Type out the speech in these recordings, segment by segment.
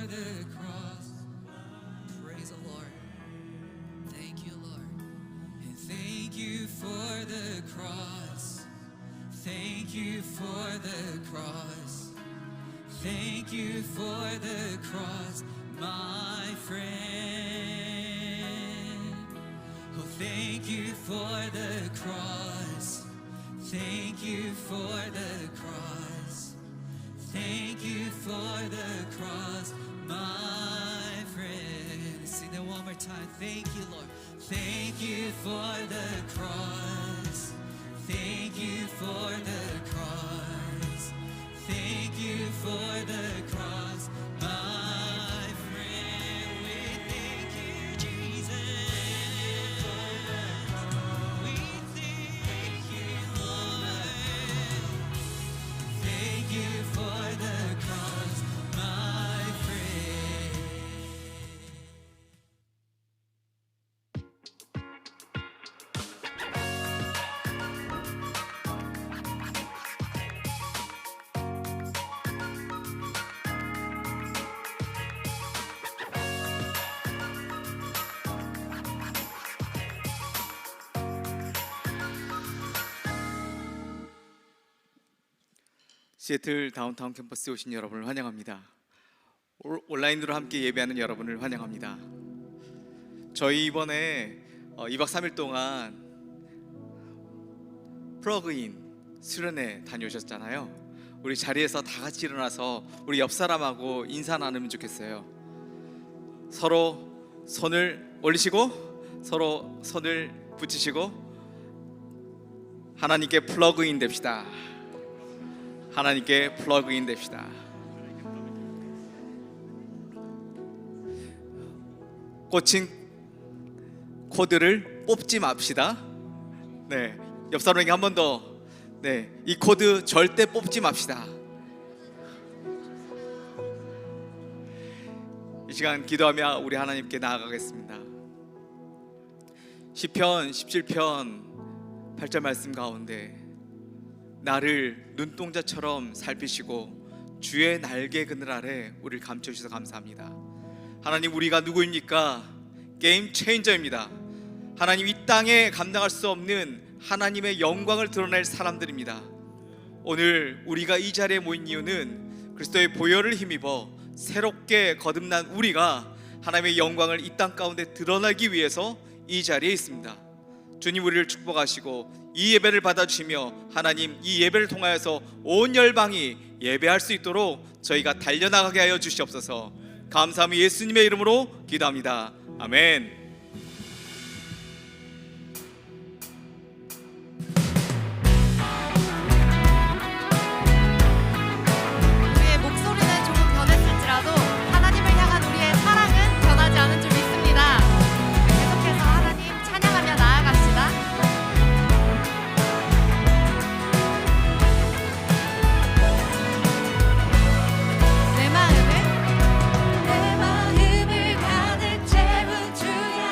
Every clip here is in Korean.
the cross. Praise the Lord. Thank you, Lord. And thank you for the cross. Thank you for the cross. Thank you for the cross, my friend. Oh, thank you for the cross. Thank you for the cross. Thank you for the cross, my friend. Sing that one more time. Thank you, Lord. Thank you for the cross. Thank you for the cross. Thank you for the cross, my friend. We thank you, Jesus. We thank you, Lord. Thank you for the cross, my friend. 시애틀 다운타운 캠퍼스에 오신 여러분을 환영합니다. 온라인으로 함께 예배하는 여러분을 환영합니다. 저희 이번에 2박 3일 동안 플러그인 수련회 다녀오셨잖아요. 우리 자리에서 다 같이 일어나서 우리 옆 사람하고 인사 나누면 좋겠어요. 서로 손을 올리시고 서로 손을 붙이시고 하나님께 플러그인 됩시다. 하나님께 플러그인 됩시다. 꽂힌 코드를 뽑지 맙시다. 네, 옆 사람에게 한 번 더. 네, 이 코드 절대 뽑지 맙시다. 이 시간 기도하며 우리 하나님께 나아가겠습니다. 시편 17편 8절 말씀 가운데 나를 눈동자처럼 살피시고 주의 날개 그늘 아래 우리를 감춰주셔서 감사합니다. 하나님, 우리가 누구입니까? 게임 체인저입니다. 하나님, 이 땅에 감당할 수 없는 하나님의 영광을 드러낼 사람들입니다. 오늘 우리가 이 자리에 모인 이유는 그리스도의 보혈을 힘입어 새롭게 거듭난 우리가 하나님의 영광을 이 땅 가운데 드러내기 위해서 이 자리에 있습니다. 주님, 우리를 축복하시고 이 예배를 받아주시며 하나님, 이 예배를 통하여서 온 열방이 예배할 수 있도록 저희가 달려나가게 하여 주시옵소서. 감사함이 예수님의 이름으로 기도합니다. 아멘. 우리의 목소리는 조금 변했을지라도 하나님을 향한 우리의 사랑은 변하지 않은 줄 믿습니다. 계속해서 하나님 찬양하며 나아갑시다. 내 마음을 가득 채운 주의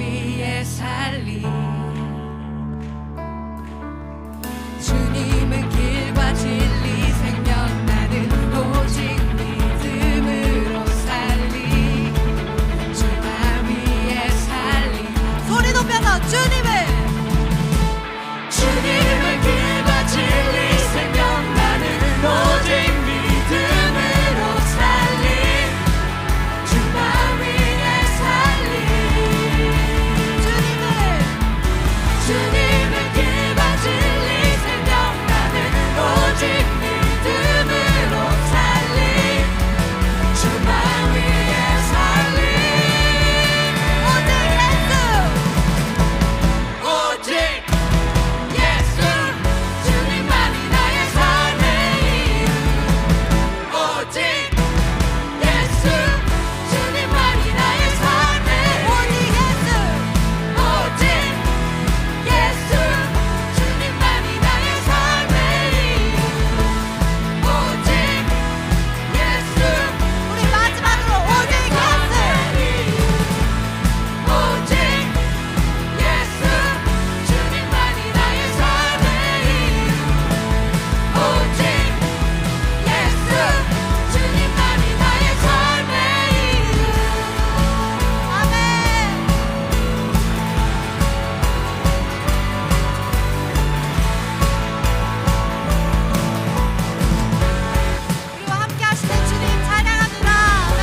위해 살리 주님은 길과 진리 생명 나는 오직 믿음으로 살리 주만 위해 살리 소리 높여서 주님은 길과 진리 생명 나는 오직 믿음으로 살리 주만 위해 살리 주님은 길과 진리 생명 나는 오직 믿음으로 살리 주만 위해 살리 오직 예수 주님만이 나의 삶의 이유 오직 예수 주님만이 나의 삶의 오직 예수 주님만이 나의 삶의 이유 오직 예수 우리 마지막으로 오직 오직 예수 주님만이 나의 삶의 이유 오직 예수 주님만이 나의 삶의 이유 아멘. 우리와 함께 하시는 주님 찬양합니다. 아멘.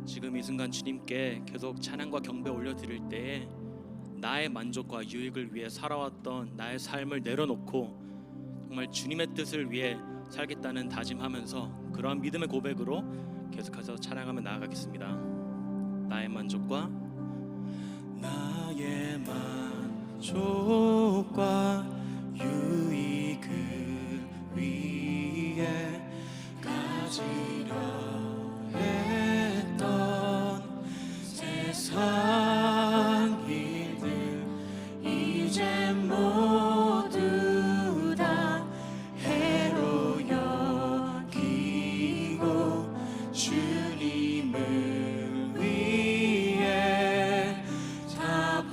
지금 이 순간 주님께 계속 찬양과 경배 올려드릴 때에 나의 만족과 유익을 위해 살아왔던 나의 삶을 내려놓고 정말 주님의 뜻을 위해 살겠다는 다짐하면서 그러한 믿음의 고백으로 계속해서 찬양하며 나아가겠습니다. 나의 만족과 유익을 위해 가지려 했던 세상 일들 이제 모두 다 해로 여기고 주님을 위해 다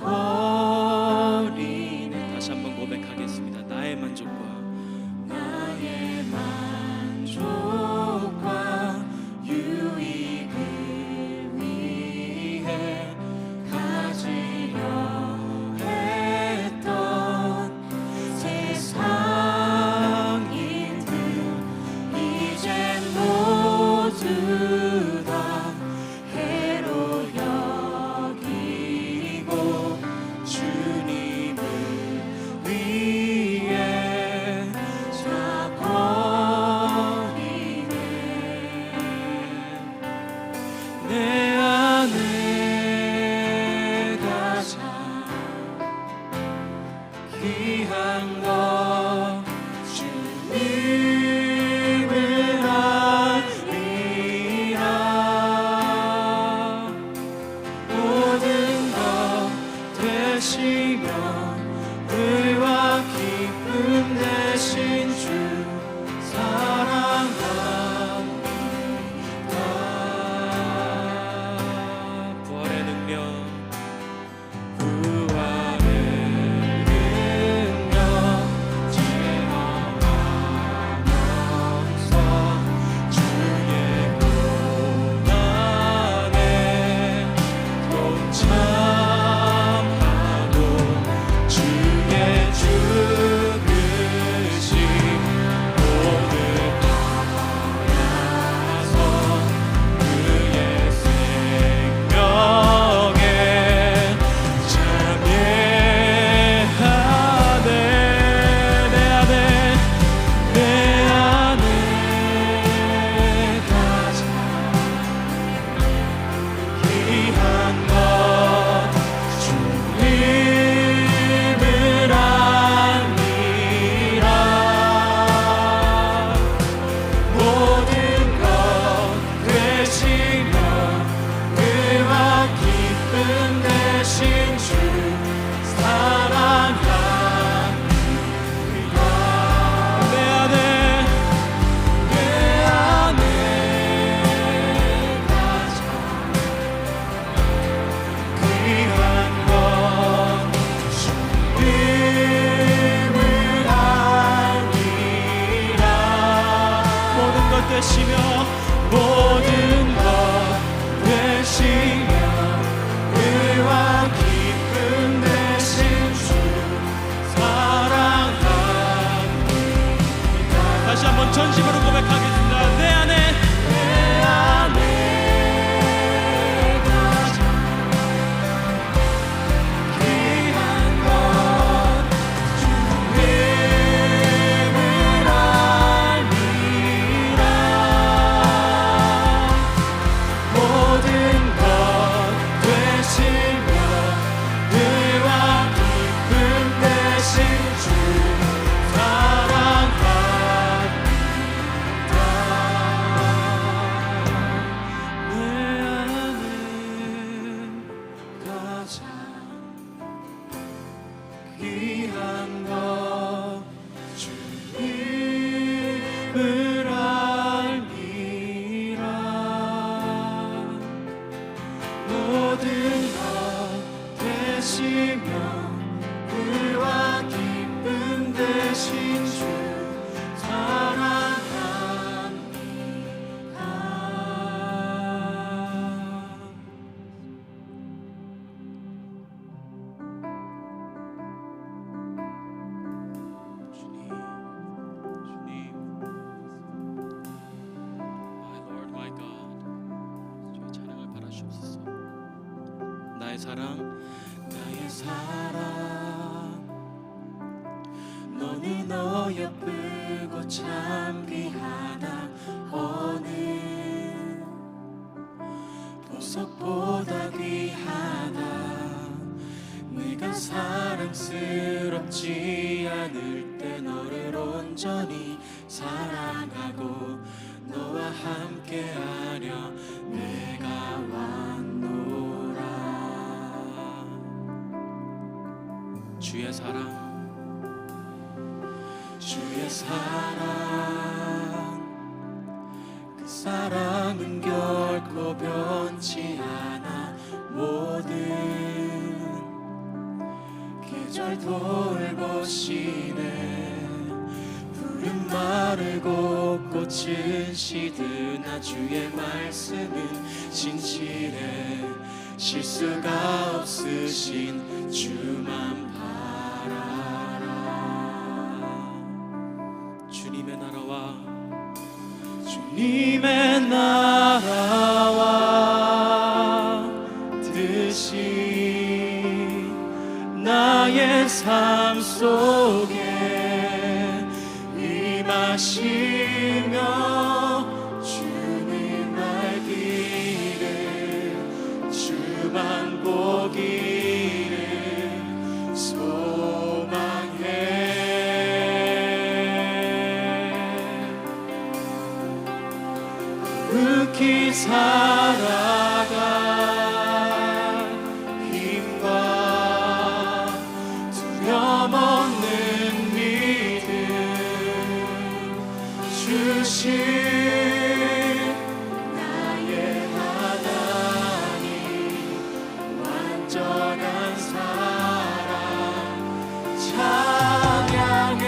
버리네. 다시 한번 고백하겠습니다. 나의 만족과 유익을 위해 가지려 했던 세상 일들 이제 모두 다 해로 여기고 주님을 위해 다 버리네. 내 안에 가장 귀한 것 주님을 알리라. 모든 것 되시며 의와 기쁨 되신 주 사랑합니다. 의와 기쁨 되신 주 사랑합니다. 주님, My Lord, my God, 주의 찬양을 바라시옵소서. 나의 사랑, 너는 어여쁘고 참 귀하다. 어느 보석보다 귀하다. 내가 사랑스럽지 않을 때 너를 온전히 사랑하고 너와 함께하려 내가 왔노라. 주의 사랑, 주의 사랑, 그 사랑은 결코 변치 않아. 모든 계절 돌보시네. 푸른 마르고 꽃은 시드나 주의 말씀은 진실해. 실수가 없으신 주만 바라라. 주님의 나라와 주님의 나라와 뜻이 나의 삶 속에 임하시며 주님 알기를 주만 보기를 소망해. 묵히 살아갈 힘과 두려움 없는 믿음 주신 나의 하나님, 완전한 사랑 찬양해.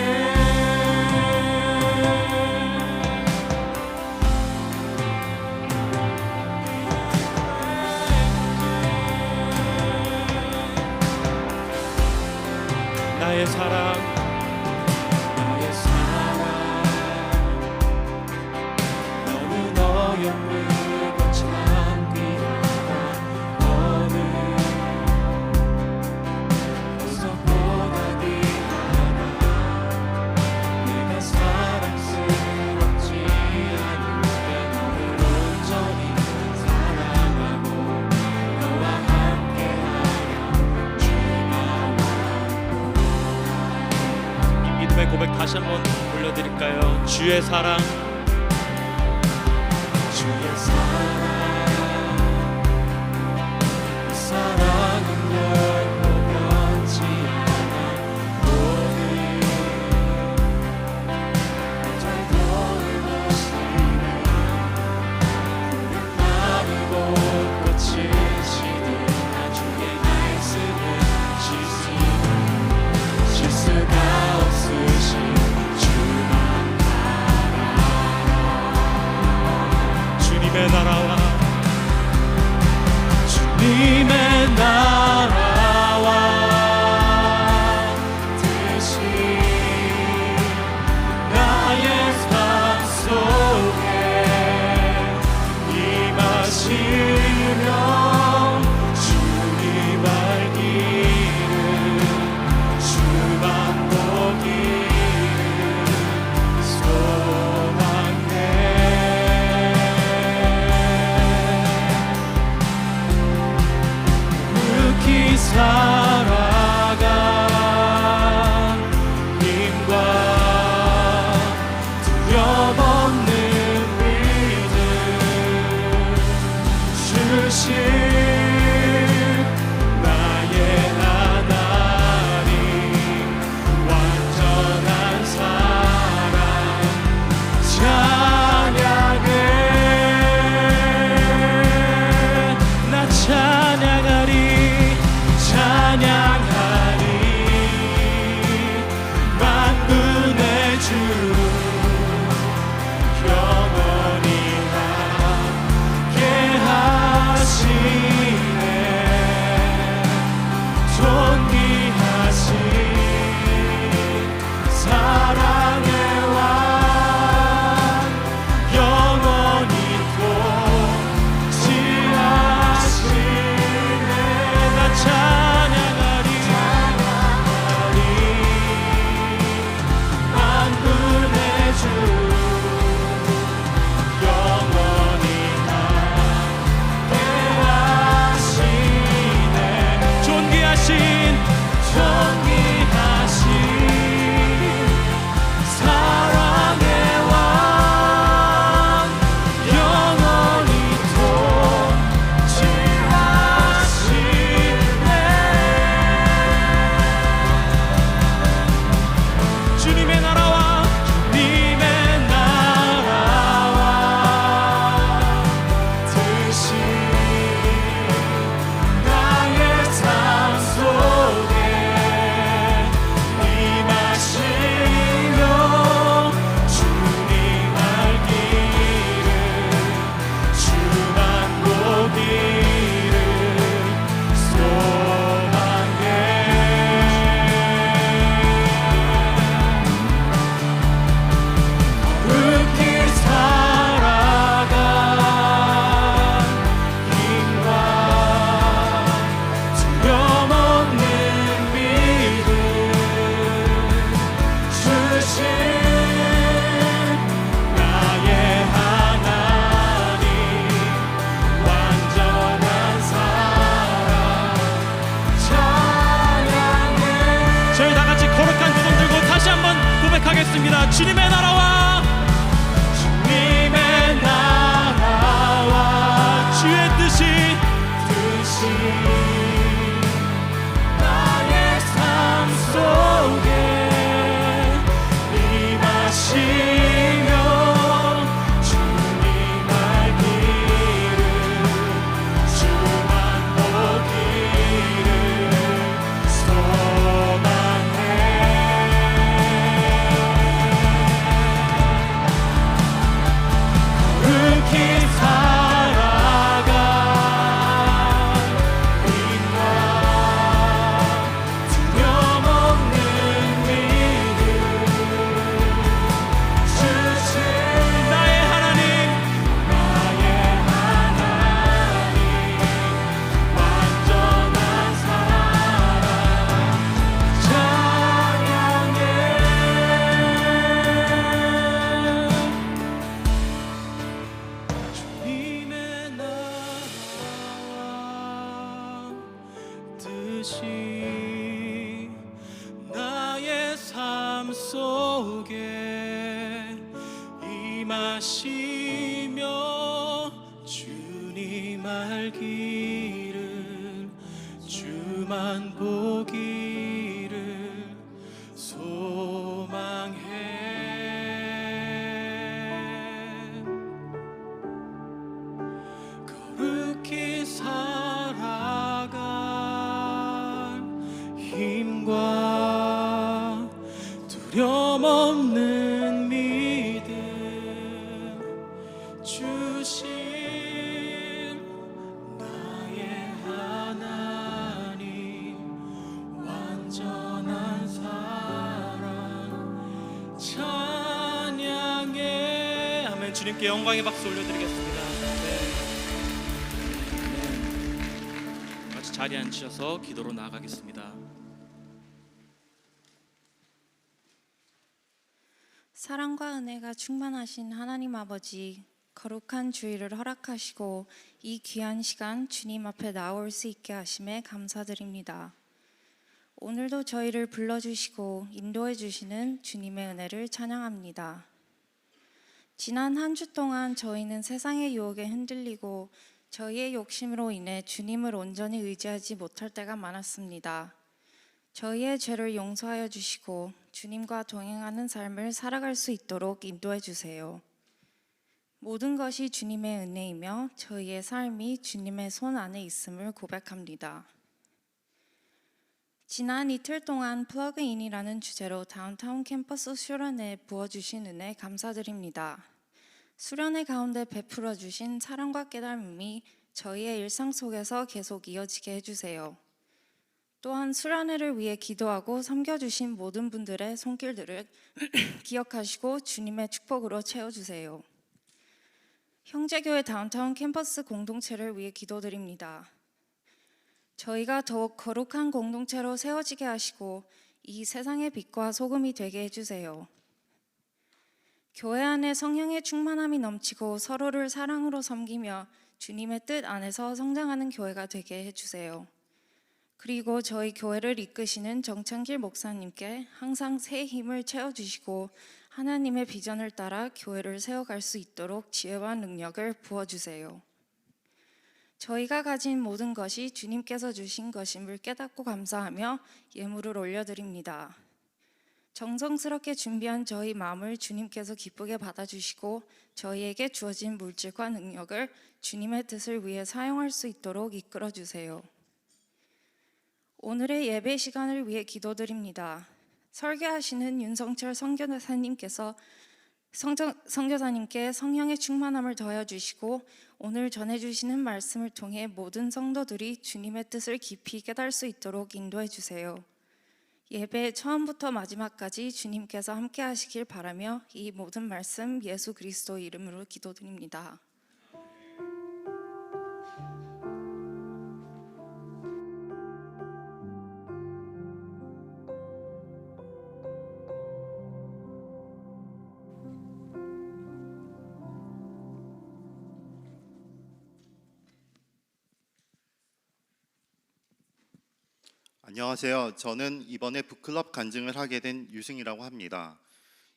나의 사랑, 나의 사랑, 너는 어여쁘고 참 귀하다. 어느 보석보다 귀하다. 내가 사랑스럽지 않을 때 너를 온전히 사랑하고 너와 함께하려 주가 이 믿음의 고백 다시 한번 올려드릴까요? 주의 사랑, 주의 사랑, 그 사랑은 결코 변치 않아. 모든 계절 돌보시네. 푸른 마르고 꽃은 시드나 주의 말씀은 진실해. 실수가 없으신 주만 바라라. 주님의 나라와 주님의 나라와 뜻이 나의 삶 속에 임하시며 주님 알기를 주만 보기를 소망해. 묵히 살아간 힘과 두려움 없는 믿음 주신 나의 하나님, 완전한 사랑 찬양해. 나 찬양하리, 찬양하리. 고백합니다. 주님의 나라와 주님의 나라와 주의 뜻이 나의 삶 속에 임하시며 주님 알기를 주만 보기를 소망해. 거룩히 살아가 힘과 두려움 없는 믿음 주신 나의 하나님 완전한 사랑 찬양해. 주님의 나라와 뜻이 나의 삶 속에 임하시며 주님 알기를 주만 보기를 소망해. 거룩히 살아갈 힘과 두려움 없는 믿음 주신 나의 하나님 완전한 사랑 찬양해. 아멘. 주님께 영광의 박수 올려드리겠습니다. 같이 자리에 앉으셔서 기도로 나아가겠습니다. 사랑과 은혜가 충만하신 하나님 아버지, 거룩한 주일을 허락하시고 이 귀한 시간 주님 앞에 나올 수 있게 하심에 감사드립니다. 오늘도 저희를 불러주시고 인도해 주시는 주님의 은혜를 찬양합니다. 지난 한 주 동안 저희는 세상의 유혹에 흔들리고 저희의 욕심으로 인해 주님을 온전히 의지하지 못할 때가 많았습니다. 저희의 죄를 용서하여 주시고 주님과 동행하는 삶을 살아갈 수 있도록 인도해 주세요. 모든 것이 주님의 은혜이며 저희의 삶이 주님의 손 안에 있음을 고백합니다. 지난 이틀 동안 플러그인이라는 주제로 다운타운 캠퍼스 수련회에 부어주신 은혜 감사드립니다. 수련회 가운데 베풀어 주신 사랑과 깨달음이 저희의 일상 속에서 계속 이어지게 해주세요. 또한 수련회를 위해 기도하고 섬겨주신 모든 분들의 손길들을 기억하시고 주님의 축복으로 채워주세요. 형제교회 다운타운 캠퍼스 공동체를 위해 기도드립니다. 저희가 더욱 거룩한 공동체로 세워지게 하시고 이 세상의 빛과 소금이 되게 해주세요. 교회 안에 성령의 충만함이 넘치고 서로를 사랑으로 섬기며 주님의 뜻 안에서 성장하는 교회가 되게 해주세요. 그리고 저희 교회를 이끄시는 정창길 목사님께 항상 새 힘을 채워주시고 하나님의 비전을 따라 교회를 세워갈 수 있도록 지혜와 능력을 부어주세요. 저희가 가진 모든 것이 주님께서 주신 것임을 깨닫고 감사하며 예물을 올려드립니다. 정성스럽게 준비한 저희 마음을 주님께서 기쁘게 받아주시고 저희에게 주어진 물질과 능력을 주님의 뜻을 위해 사용할 수 있도록 이끌어주세요. 오늘의 예배 시간을 위해 기도드립니다. 설교하시는 윤성철 선교사님께 성령의 충만함을 더하여 주시고 오늘 전해주시는 말씀을 통해 모든 성도들이 주님의 뜻을 깊이 깨달을 수 있도록 인도해 주세요. 예배 처음부터 마지막까지 주님께서 함께 하시길 바라며 이 모든 말씀 예수 그리스도 이름으로 기도드립니다. 안녕하세요. 저는 이번에 북클럽 간증을 하게 된 유승이라고 합니다.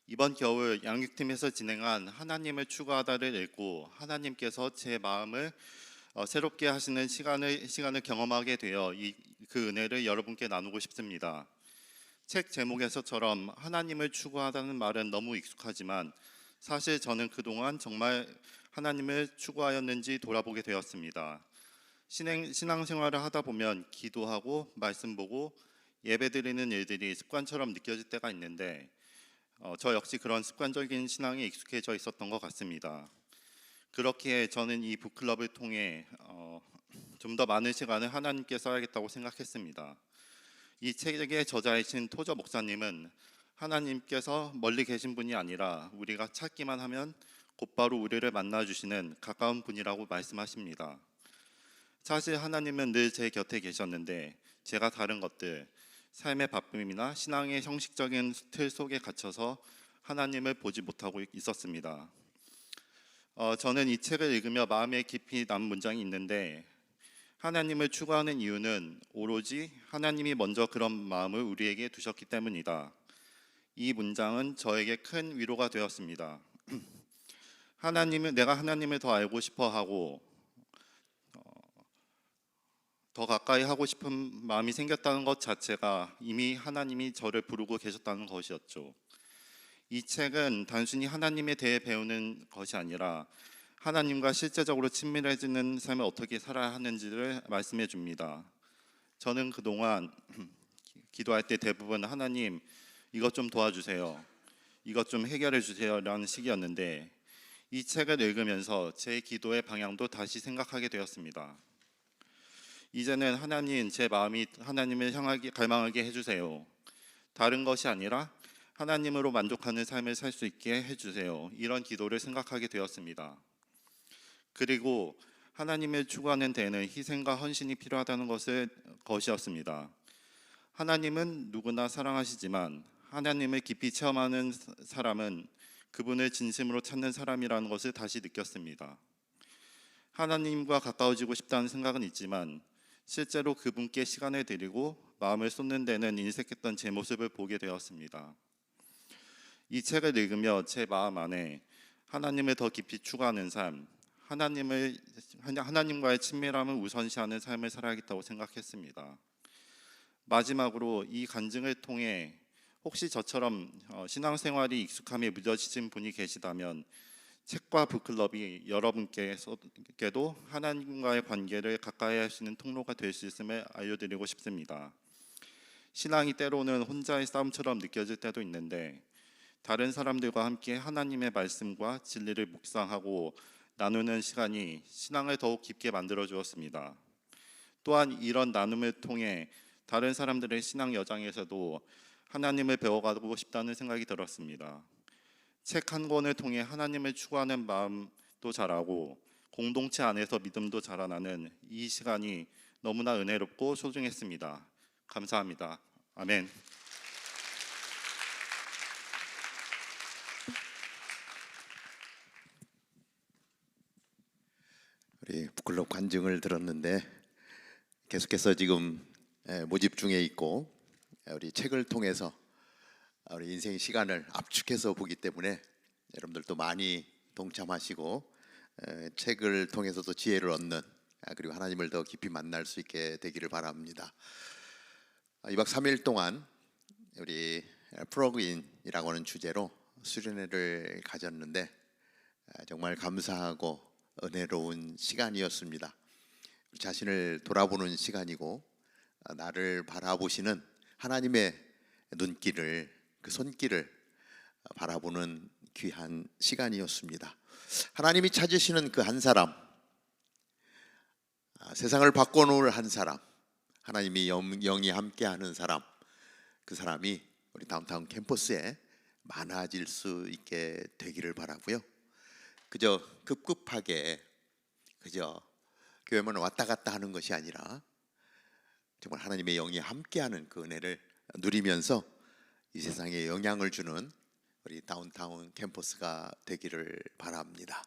이번 겨울 양육팀에서 진행한 하나님을 추구하다를 읽고 하나님께서 제 마음을 새롭게 하시는 시간을 경험하게 되어 그 은혜를 여러분께 나누고 싶습니다. 책 제목에서처럼 하나님을 추구하다는 말은 너무 익숙하지만 사실 저는 그동안 정말 하나님을 추구하였는지 돌아보게 되었습니다. 신앙생활을 하다 보면 기도하고 말씀 보고 예배드리는 일들이 습관처럼 느껴질 때가 있는데 저 역시 그런 습관적인 신앙에 익숙해져 있었던 것 같습니다. 그렇기에 저는 이 북클럽을 통해 좀 더 많은 시간을 하나님께 써야겠다고 생각했습니다. 이 책의 저자이신 토저 목사님은 하나님께서 멀리 계신 분이 아니라 우리가 찾기만 하면 곧바로 우리를 만나주시는 가까운 분이라고 말씀하십니다. 사실 하나님은 늘 제 곁에 계셨는데 제가 다른 것들, 삶의 바쁨이나 신앙의 형식적인 틀 속에 갇혀서 하나님을 보지 못하고 있었습니다. 저는 이 책을 읽으며 마음에 깊이 남은 문장이 있는데 하나님을 추구하는 이유는 오로지 하나님이 먼저 그런 마음을 우리에게 두셨기 때문이다. 이 문장은 저에게 큰 위로가 되었습니다. 내가 하나님을 더 알고 싶어하고 더 가까이 하고 싶은 마음이 생겼다는 것 자체가 이미 하나님이 저를 부르고 계셨다는 것이었죠. 이 책은 단순히 하나님에 대해 배우는 것이 아니라 하나님과 실제적으로 친밀해지는 삶을 어떻게 살아야 하는지를 말씀해 줍니다. 저는 그동안 기도할 때 대부분 하나님 이것 좀 도와주세요, 이것 좀 해결해 주세요 라는 식이었는데 이 책을 읽으면서 제 기도의 방향도 다시 생각하게 되었습니다. 이제는 하나님, 제 마음이 하나님을 향하게 갈망하게 해주세요. 다른 것이 아니라 하나님으로 만족하는 삶을 살 수 있게 해주세요. 이런 기도를 생각하게 되었습니다. 그리고 하나님을 추구하는 데에는 희생과 헌신이 필요하다는 것이었습니다. 하나님은 누구나 사랑하시지만 하나님을 깊이 체험하는 사람은 그분을 진심으로 찾는 사람이라는 것을 다시 느꼈습니다. 하나님과 가까워지고 싶다는 생각은 있지만 실제로 그분께 시간을 드리고 마음을 쏟는 데는 인색했던 제 모습을 보게 되었습니다. 이 책을 읽으며 제 마음 안에 하나님을 더 깊이 추구하는 삶, 하나님과의 친밀함을 우선시하는 삶을 살아야겠다고 생각했습니다. 마지막으로 이 간증을 통해 혹시 저처럼 신앙생활이 익숙함에 무뎌지신 분이 계시다면 책과 북클럽이 여러분께도 하나님과의 관계를 가까이 하시는 통로가 될 수 있음을 알려드리고 싶습니다. 신앙이 때로는 혼자의 싸움처럼 느껴질 때도 있는데 다른 사람들과 함께 하나님의 말씀과 진리를 묵상하고 나누는 시간이 신앙을 더욱 깊게 만들어 주었습니다. 또한 이런 나눔을 통해 다른 사람들의 신앙 여정에서도 하나님을 배워가고 싶다는 생각이 들었습니다. 책 한 권을 통해 하나님을 추구하는 마음도 자라고 공동체 안에서 믿음도 자라나는 이 시간이 너무나 은혜롭고 소중했습니다. 감사합니다. 아멘. 우리 북클럽 간증을 들었는데 계속해서 지금 모집 중에 있고 우리 책을 통해서 우리 인생의 시간을 압축해서 보기 때문에 여러분들도 많이 동참하시고 책을 통해서도 지혜를 얻는 그리고 하나님을 더 깊이 만날 수 있게 되기를 바랍니다. 2박 3일 동안 우리 플러그인이라고 하는 주제로 수련회를 가졌는데 정말 감사하고 은혜로운 시간이었습니다. 우리 자신을 돌아보는 시간이고 나를 바라보시는 하나님의 눈길을, 그 손길을 바라보는 귀한 시간이었습니다. 하나님이 찾으시는 그 한 사람, 세상을 바꿔놓을 한 사람, 하나님이 영이 함께하는 사람, 그 사람이 우리 다운타운 캠퍼스에 많아질 수 있게 되기를 바라고요. 그저 급급하게 그저 교회만 왔다 갔다 하는 것이 아니라 정말 하나님의 영이 함께하는 그 은혜를 누리면서 이 세상에 영향을 주는 우리 다운타운 캠퍼스가 되기를 바랍니다.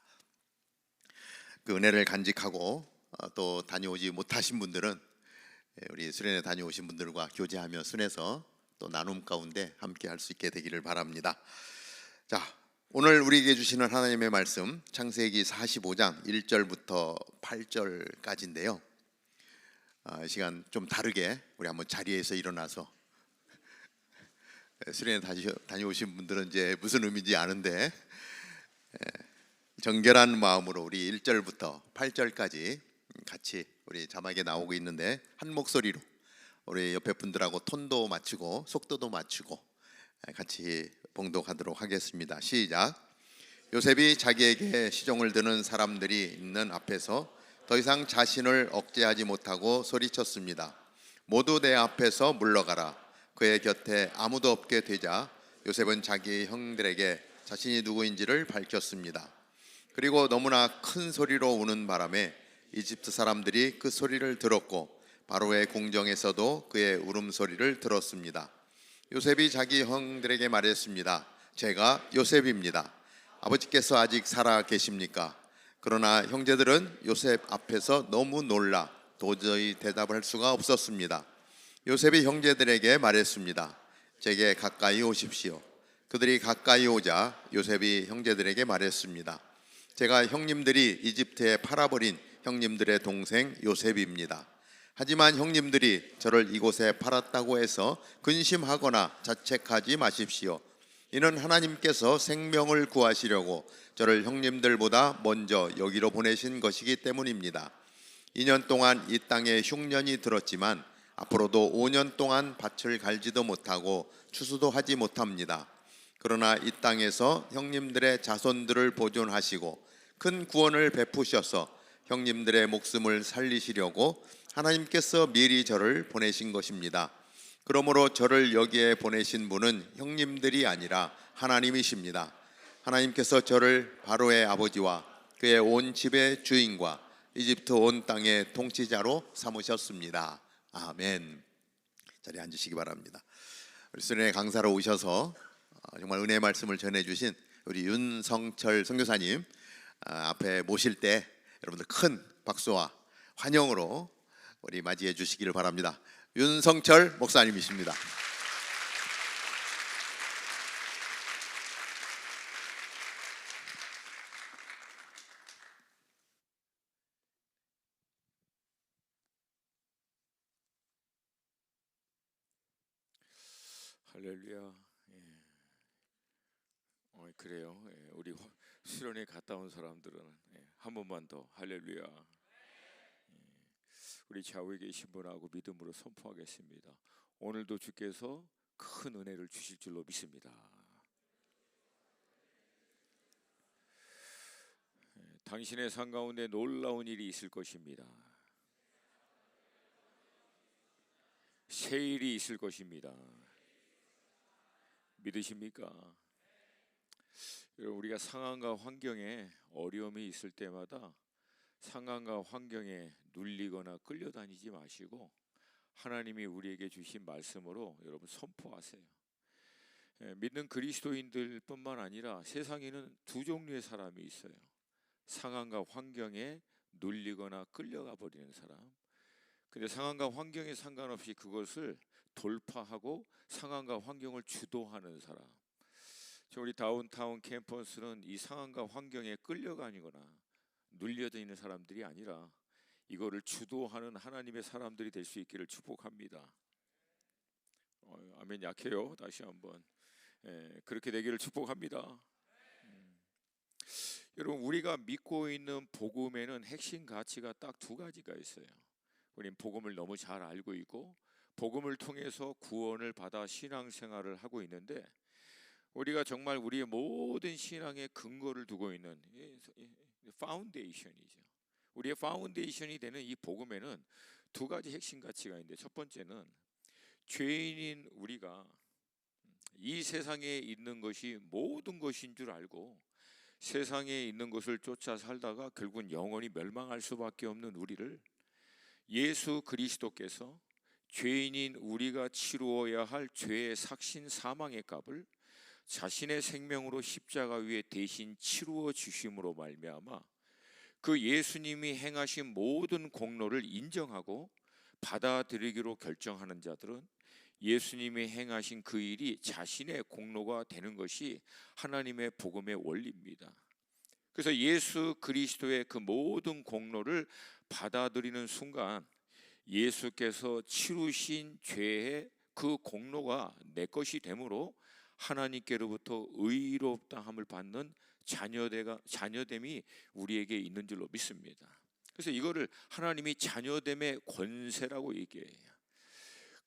그 은혜를 간직하고 또 다녀오지 못하신 분들은 우리 수련회 다녀오신 분들과 교제하며 순회서 또 나눔 가운데 함께 할 수 있게 되기를 바랍니다. 자, 오늘 우리에게 주시는 하나님의 말씀 창세기 45장 1절부터 8절까지인데요. 이 시간 좀 다르게 우리 한번 자리에서 일어나서 수련회 다녀오신 분들은 이제 무슨 의미인지 아는데 정결한 마음으로 우리 1절부터 8절까지 같이 우리 자막에 나오고 있는데 한 목소리로 우리 옆에 분들하고 톤도 맞추고 속도도 맞추고 같이 봉독하도록 하겠습니다. 시작. 요셉이 자기에게 시종을 드는 사람들이 있는 앞에서 더 이상 자신을 억제하지 못하고 소리쳤습니다. 모두 내 앞에서 물러가라. 그의 곁에 아무도 없게 되자 요셉은 자기 형들에게 자신이 누구인지를 밝혔습니다. 그리고 너무나 큰 소리로 우는 바람에 이집트 사람들이 그 소리를 들었고 바로의 궁정에서도 그의 울음소리를 들었습니다. 요셉이 자기 형들에게 말했습니다. 제가 요셉입니다. 아버지께서 아직 살아 계십니까? 그러나 형제들은 요셉 앞에서 너무 놀라 도저히 대답할 수가 없었습니다. 요셉이 형제들에게 말했습니다. 제게 가까이 오십시오. 그들이 가까이 오자 요셉이 형제들에게 말했습니다. 제가 형님들이 이집트에 팔아버린 형님들의 동생 요셉입니다. 하지만 형님들이 저를 이곳에 팔았다고 해서 근심하거나 자책하지 마십시오. 이는 하나님께서 생명을 구하시려고 저를 형님들보다 먼저 여기로 보내신 것이기 때문입니다. 2년 동안 이 땅에 흉년이 들었지만 앞으로도 5년 동안 밭을 갈지도 못하고 추수도 하지 못합니다. 그러나 이 땅에서 형님들의 자손들을 보존하시고 큰 구원을 베푸셔서 형님들의 목숨을 살리시려고 하나님께서 미리 저를 보내신 것입니다. 그러므로 저를 여기에 보내신 분은 형님들이 아니라 하나님이십니다. 하나님께서 저를 바로의 아버지와 그의 온 집의 주인과 이집트 온 땅의 통치자로 삼으셨습니다. 아멘. 자리에 앉으시기 바랍니다. 우리 수련회 강사로 오셔서 정말 은혜의 말씀을 전해주신 우리 윤성철 선교사님 앞에 모실 때 여러분들 큰 박수와 환영으로 우리 맞이해 주시기를 바랍니다. 윤성철 목사님이십니다. 할렐루야. 그래요. 우리 수련회 갔다 온 사람들은 한 번만 더 할렐루야. 우리 좌우에 계신 분하고 믿음으로 선포하겠습니다. 오늘도 주께서 큰 은혜를 주실 줄로 믿습니다. 당신의 삶 가운데 놀라운 일이 있을 것입니다. 새 일이 있을 것입니다. 믿으십니까? 우리가 상황과 환경에 어려움이 있을 때마다 상황과 환경에 눌리거나 끌려다니지 마시고 하나님이 우리에게 주신 말씀으로 여러분 선포하세요. 믿는 그리스도인들뿐만 아니라 세상에는 두 종류의 사람이 있어요. 상황과 환경에 눌리거나 끌려가 버리는 사람. 근데 상황과 환경에 상관없이 그것을 돌파하고 상황과 환경을 주도하는 사람. 우리 다운타운 캠퍼스는 이 상황과 환경에 끌려가거나 눌려져 사람들이 아니라 이거를 주도하는 하나님의 사람들이 될 수 있기를 축복합니다. 아멘. 약해요. 다시 한번 그렇게 되기를 축복합니다. 여러분, 우리가 믿고 있는 복음에는 핵심 가치가 딱 두 가지가 있어요. 우리는 복음을 너무 잘 알고 있고 복음을 통해서 구원을 받아 신앙생활을 하고 있는데 우리가 정말 우리의 모든 신앙의 근거를 두고 있는 파운데이션이죠. 우리의 파운데이션이 되는 이 복음에는 두 가지 핵심 가치가 있는데 첫 번째는 죄인인 우리가 이 세상에 있는 것이 모든 것인 줄 알고 세상에 있는 것을 쫓아 살다가 결국은 영원히 멸망할 수밖에 없는 우리를 예수 그리스도께서 죄인인 우리가 치루어야 할 죄의 삭신 사망의 값을 자신의 생명으로 십자가 위에 대신 치루어 주심으로 말미암아 그 예수님이 행하신 모든 공로를 인정하고 받아들이기로 결정하는 자들은 예수님이 행하신 그 일이 자신의 공로가 되는 것이 하나님의 복음의 원리입니다. 그래서 예수 그리스도의 그 모든 공로를 받아들이는 순간 예수께서 치루신 죄의 그 공로가 내 것이 되므로 하나님께로부터 의롭다 함을 받는 자녀됨이 우리에게 있는 줄로 믿습니다. 그래서 이거를 하나님이 자녀됨의 권세라고 얘기해요.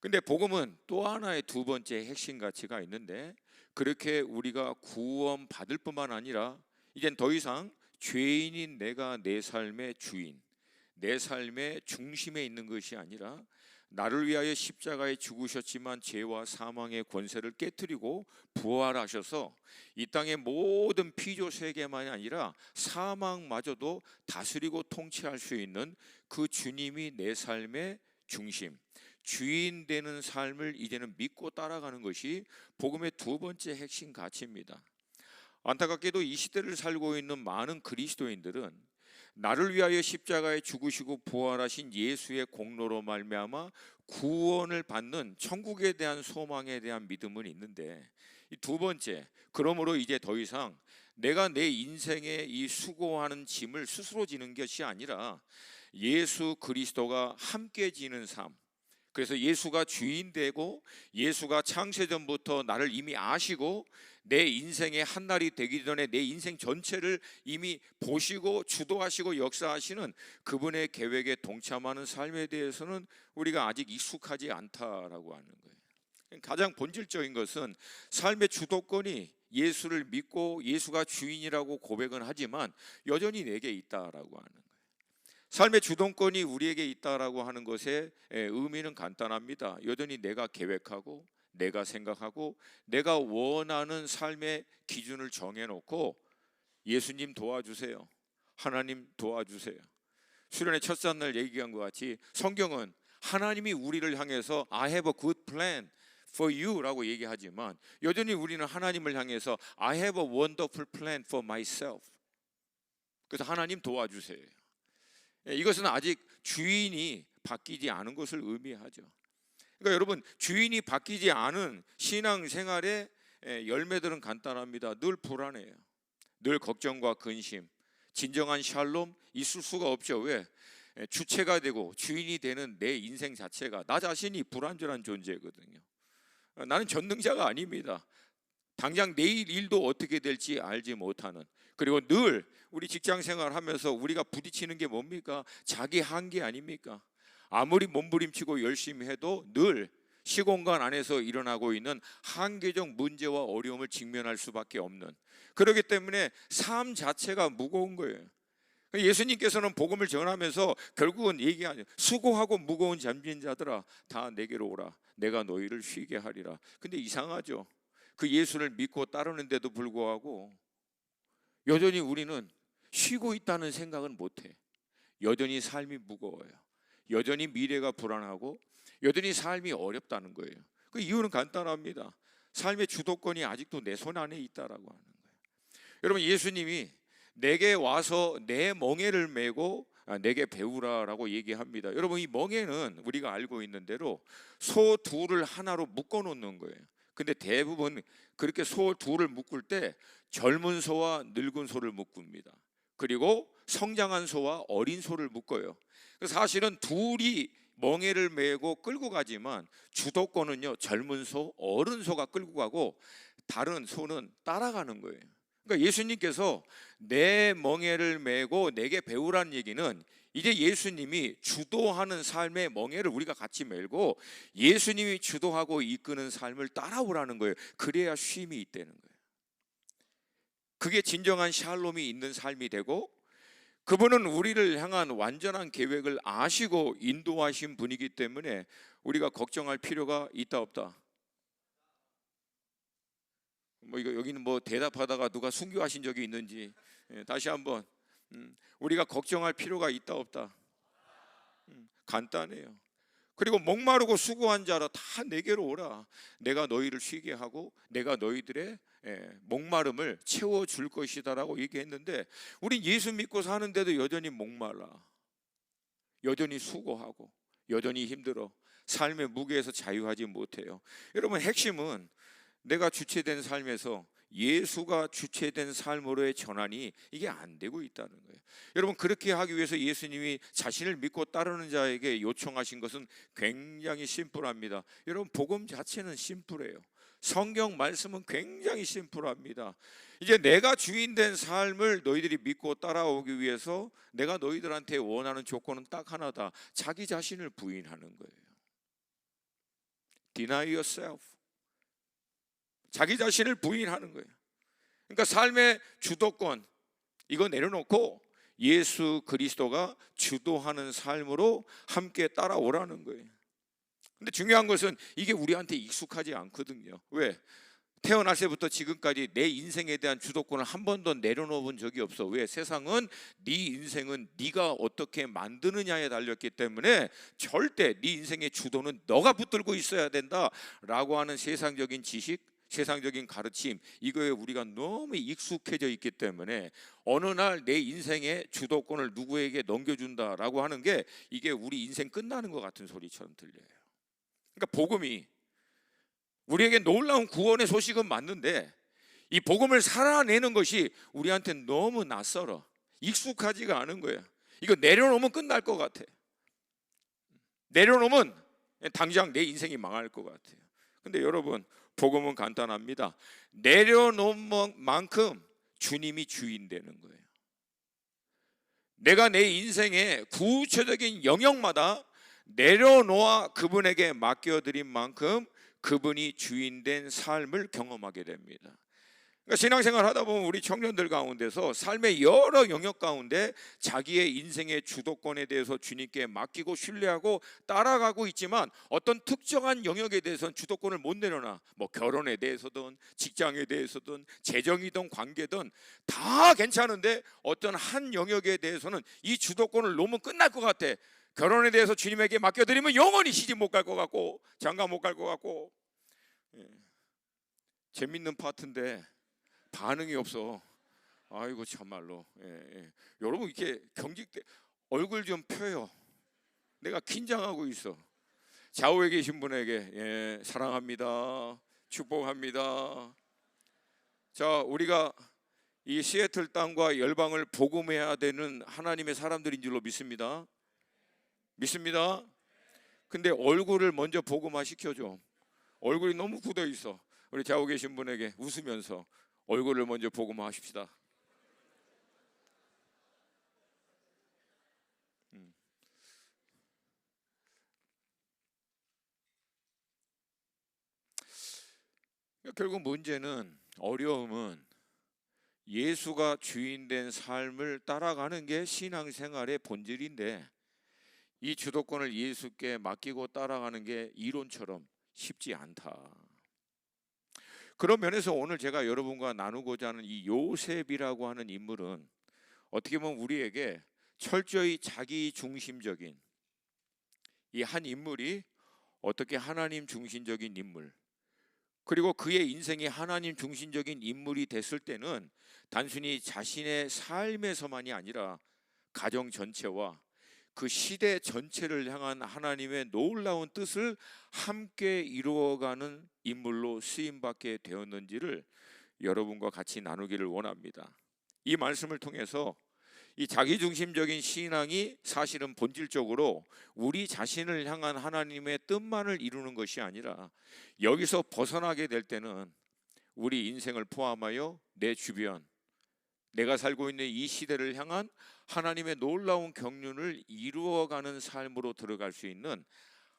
근데 복음은 또 하나의 두 번째 핵심 가치가 있는데, 그렇게 우리가 구원 받을 뿐만 아니라 이젠 더 이상 죄인인 내가 내 삶의 주인, 내 삶의 중심에 있는 것이 아니라 나를 위하여 십자가에 죽으셨지만 죄와 사망의 권세를 깨뜨리고 부활하셔서 이 땅의 모든 피조 세계만이 아니라 사망마저도 다스리고 통치할 수 있는 그 주님이 내 삶의 중심, 주인 되는 삶을 이제는 믿고 따라가는 것이 복음의 두 번째 핵심 가치입니다. 안타깝게도 이 시대를 살고 있는 많은 그리스도인들은 나를 위하여 십자가에 죽으시고 부활하신 예수의 공로로 말미암아 구원을 받는 천국에 대한 소망에 대한 믿음은 있는데, 이 두 번째, 그러므로 이제 더 이상 내가 내 인생의 이 수고하는 짐을 스스로 지는 것이 아니라 예수 그리스도가 함께 지는 삶, 그래서 예수가 주인 되고 예수가 창세전부터 나를 이미 아시고 내 인생의 한 날이 되기 전에 내 인생 전체를 이미 보시고 주도하시고 역사하시는 그분의 계획에 동참하는 삶에 대해서는 우리가 아직 익숙하지 않다라고 하는 거예요. 가장 본질적인 것은 삶의 주도권이 예수를 믿고 예수가 주인이라고 고백은 하지만 여전히 내게 있다라고 하는 거예요. 삶의 주동권이 우리에게 있다라고 하는 것의 의미는 간단합니다. 여전히 내가 계획하고 내가 생각하고 내가 원하는 삶의 기준을 정해놓고 예수님 도와주세요, 하나님 도와주세요. 수련의 첫 잔날 얘기한 것 같이 성경은 하나님이 우리를 향해서 I have a good plan for you 라고 얘기하지만 여전히 우리는 하나님을 향해서 I have a wonderful plan for myself. 그래서 하나님 도와주세요. 이것은 아직 주인이 바뀌지 않은 것을 의미하죠. 그러니까 여러분, 주인이 바뀌지 않은 신앙생활의 열매들은 간단합니다. 늘 불안해요. 늘 걱정과 근심, 진정한 샬롬 있을 수가 없죠. 왜? 주체가 되고 주인이 되는 내 인생 자체가 나 자신이 불완전한 존재거든요. 나는 전능자가 아닙니다. 당장 내일 일도 어떻게 될지 알지 못하는, 그리고 늘 우리 직장생활 하면서 우리가 부딪히는 게 뭡니까? 자기 한계 아닙니까? 아무리 몸부림치고 열심히 해도 늘 시공간 안에서 일어나고 있는 한계적 문제와 어려움을 직면할 수밖에 없는, 그렇기 때문에 삶 자체가 무거운 거예요. 예수님께서는 복음을 전하면서 결국은 얘기하죠. 수고하고 무거운 잠긴 자들아 다 내게로 오라, 내가 너희를 쉬게 하리라. 근데 이상하죠. 그 예수를 믿고 따르는데도 불구하고 여전히 우리는 쉬고 있다는 생각은 못해. 여전히 삶이 무거워요. 여전히 미래가 불안하고 여전히 삶이 어렵다는 거예요. 그 이유는 간단합니다. 삶의 주도권이 아직도 내 손 안에 있다라고 하는 거예요. 여러분, 예수님이 내게 와서 내 멍에를 메고 내게 배우라라고 얘기합니다. 여러분, 이 멍에는 우리가 알고 있는 대로 소 둘을 하나로 묶어 놓는 거예요. 근데 대부분 그렇게 소 둘을 묶을 때 젊은 소와 늙은 소를 묶습니다. 그리고 성장한 소와 어린 소를 묶어요. 그래서 사실은 둘이 멍에를 메고 끌고 가지만 주도권은요 젊은 소, 어른 소가 끌고 가고 다른 소는 따라가는 거예요. 그러니까 예수님께서 내 멍에를 메고 내게 배우라는 얘기는 이제 예수님이 주도하는 삶의 멍에를 우리가 같이 메고 예수님이 주도하고 이끄는 삶을 따라오라는 거예요. 그래야 쉼이 있다는 거예요. 그게 진정한 샬롬이 있는 삶이 되고, 그분은 우리를 향한 완전한 계획을 아시고 인도하신 분이기 때문에 우리가 걱정할 필요가 있다 없다. 이거 여기는 대답하다가 누가 순교하신 적이 있는지 다시 한번 우리가 걱정할 필요가 있다 없다. 간단해요. 그리고 목마르고 수고한 자라 다 내게로 오라, 내가 너희를 쉬게 하고 내가 너희들의 목마름을 채워줄 것이다라고 얘기했는데, 우린 예수 믿고 사는데도 여전히 목말라, 여전히 수고하고 여전히 힘들어. 삶의 무게에서 자유하지 못해요. 여러분, 핵심은 내가 주체된 삶에서 예수가 주체된 삶으로의 전환이 이게 안 되고 있다는 거예요. 여러분, 그렇게 하기 위해서 예수님이 자신을 믿고 따르는 자에게 요청하신 것은 굉장히 심플합니다. 여러분, 복음 자체는 심플해요. 성경 말씀은 굉장히 심플합니다. 이제 내가 주인된 삶을 너희들이 믿고 따라오기 위해서 내가 너희들한테 원하는 조건은 딱 하나다. 자기 자신을 부인하는 거예요. Deny yourself. 자기 자신을 부인하는 거예요. 그러니까 삶의 주도권 이거 내려놓고 예수 그리스도가 주도하는 삶으로 함께 따라오라는 거예요. 근데 중요한 것은 이게 우리한테 익숙하지 않거든요. 왜? 태어날 때부터 지금까지 내 인생에 대한 주도권을 한 번도 내려놓아 본 적이 없어. 왜? 세상은 네 인생은 네가 어떻게 만드느냐에 달렸기 때문에 절대 네 인생의 주도는 너가 붙들고 있어야 된다라고 하는 세상적인 지식, 세상적인 가르침, 이거에 우리가 너무 익숙해져 있기 때문에 어느 날 내 인생의 주도권을 누구에게 넘겨준다라고 하는 게 이게 우리 인생 끝나는 것 같은 소리처럼 들려요. 그러니까 복음이 우리에게 놀라운 구원의 소식은 맞는데 이 복음을 살아내는 것이 우리한테 너무 낯설어. 익숙하지가 않은 거야. 이거 내려놓으면 끝날 것 같아. 내려놓으면 당장 내 인생이 망할 것 같아요. 근데 여러분, 복음은 간단합니다. 내려놓은 만큼 주님이 주인 되는 거예요. 내가 내 인생의 구체적인 영역마다 내려놓아 그분에게 맡겨드린 만큼 그분이 주인된 삶을 경험하게 됩니다. 그러니까 신앙생활 하다 보면 우리 청년들 가운데서 삶의 여러 영역 가운데 자기의 인생의 주도권에 대해서 주님께 맡기고 신뢰하고 따라가고 있지만 어떤 특정한 영역에 대해서는 주도권을 못 내려놔. 뭐 결혼에 대해서든 직장에 대해서든 재정이든 관계든 다 괜찮은데 어떤 한 영역에 대해서는 이 주도권을 놓으면 끝날 것 같아. 결혼에 대해서 주님에게 맡겨드리면 영원히 시집 못 갈 것 같고 장가 못 갈 것 같고. 재밌는 파트인데 반응이 없어. 아이고 참말로. 여러분 이렇게 경직돼. 얼굴 좀 펴요. 내가 긴장하고 있어. 좌우에 계신 분에게 사랑합니다. 축복합니다. 자, 우리가 이 시애틀 땅과 열방을 복음해야 되는 하나님의 사람들인 줄로 믿습니다. 믿습니다. 근데 얼굴을 먼저 복음화 시켜줘. 얼굴이 너무 굳어 있어. 우리 좌우 계신 분에게 웃으면서 얼굴을 먼저 복음화 하십시다. 결국 문제는, 어려움은 예수가 주인된 삶을 따라가는 게 신앙생활의 본질인데 이 주도권을 예수께 맡기고 따라가는 게 이론처럼 쉽지 않다. 그런 면에서 오늘 제가 여러분과 나누고자 하는 이 요셉이라고 하는 인물은 어떻게 보면 우리에게 철저히 자기 중심적인 이 한 인물이 어떻게 하나님 중심적인 인물, 그리고 그의 인생이 하나님 중심적인 인물이 됐을 때는 단순히 자신의 삶에서만이 아니라 가정 전체와 그 시대 전체를 향한 하나님의 놀라운 뜻을 함께 이루어가는 인물로 쓰임받게 되었는지를 여러분과 같이 나누기를 원합니다. 이 말씀을 통해서 이 자기중심적인 신앙이 사실은 본질적으로 우리 자신을 향한 하나님의 뜻만을 이루는 것이 아니라 여기서 벗어나게 될 때는 우리 인생을 포함하여 내 주변, 내가 살고 있는 이 시대를 향한 하나님의 놀라운 경륜을 이루어가는 삶으로 들어갈 수 있는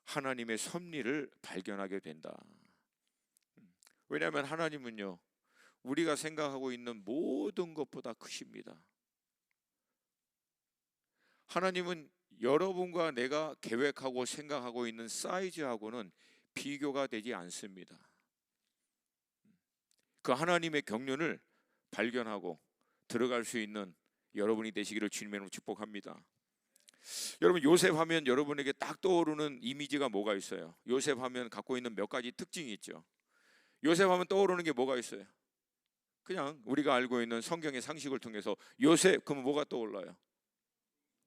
하나님의 섭리를 발견하게 된다. 왜냐하면 하나님은요, 우리가 생각하고 있는 모든 것보다 크십니다. 하나님은 여러분과 내가 계획하고 생각하고 있는 사이즈하고는 비교가 되지 않습니다. 그 하나님의 경륜을 발견하고 들어갈 수 있는 여러분이 되시기를 주님의 이름으로 축복합니다. 여러분, 요셉 하면 여러분에게 딱 떠오르는 이미지가 뭐가 있어요? 요셉 하면 갖고 있는 몇 가지 특징이 있죠. 요셉 하면 떠오르는 게 뭐가 있어요? 그냥 우리가 알고 있는 성경의 상식을 통해서 요셉 그러면 뭐가 떠올라요?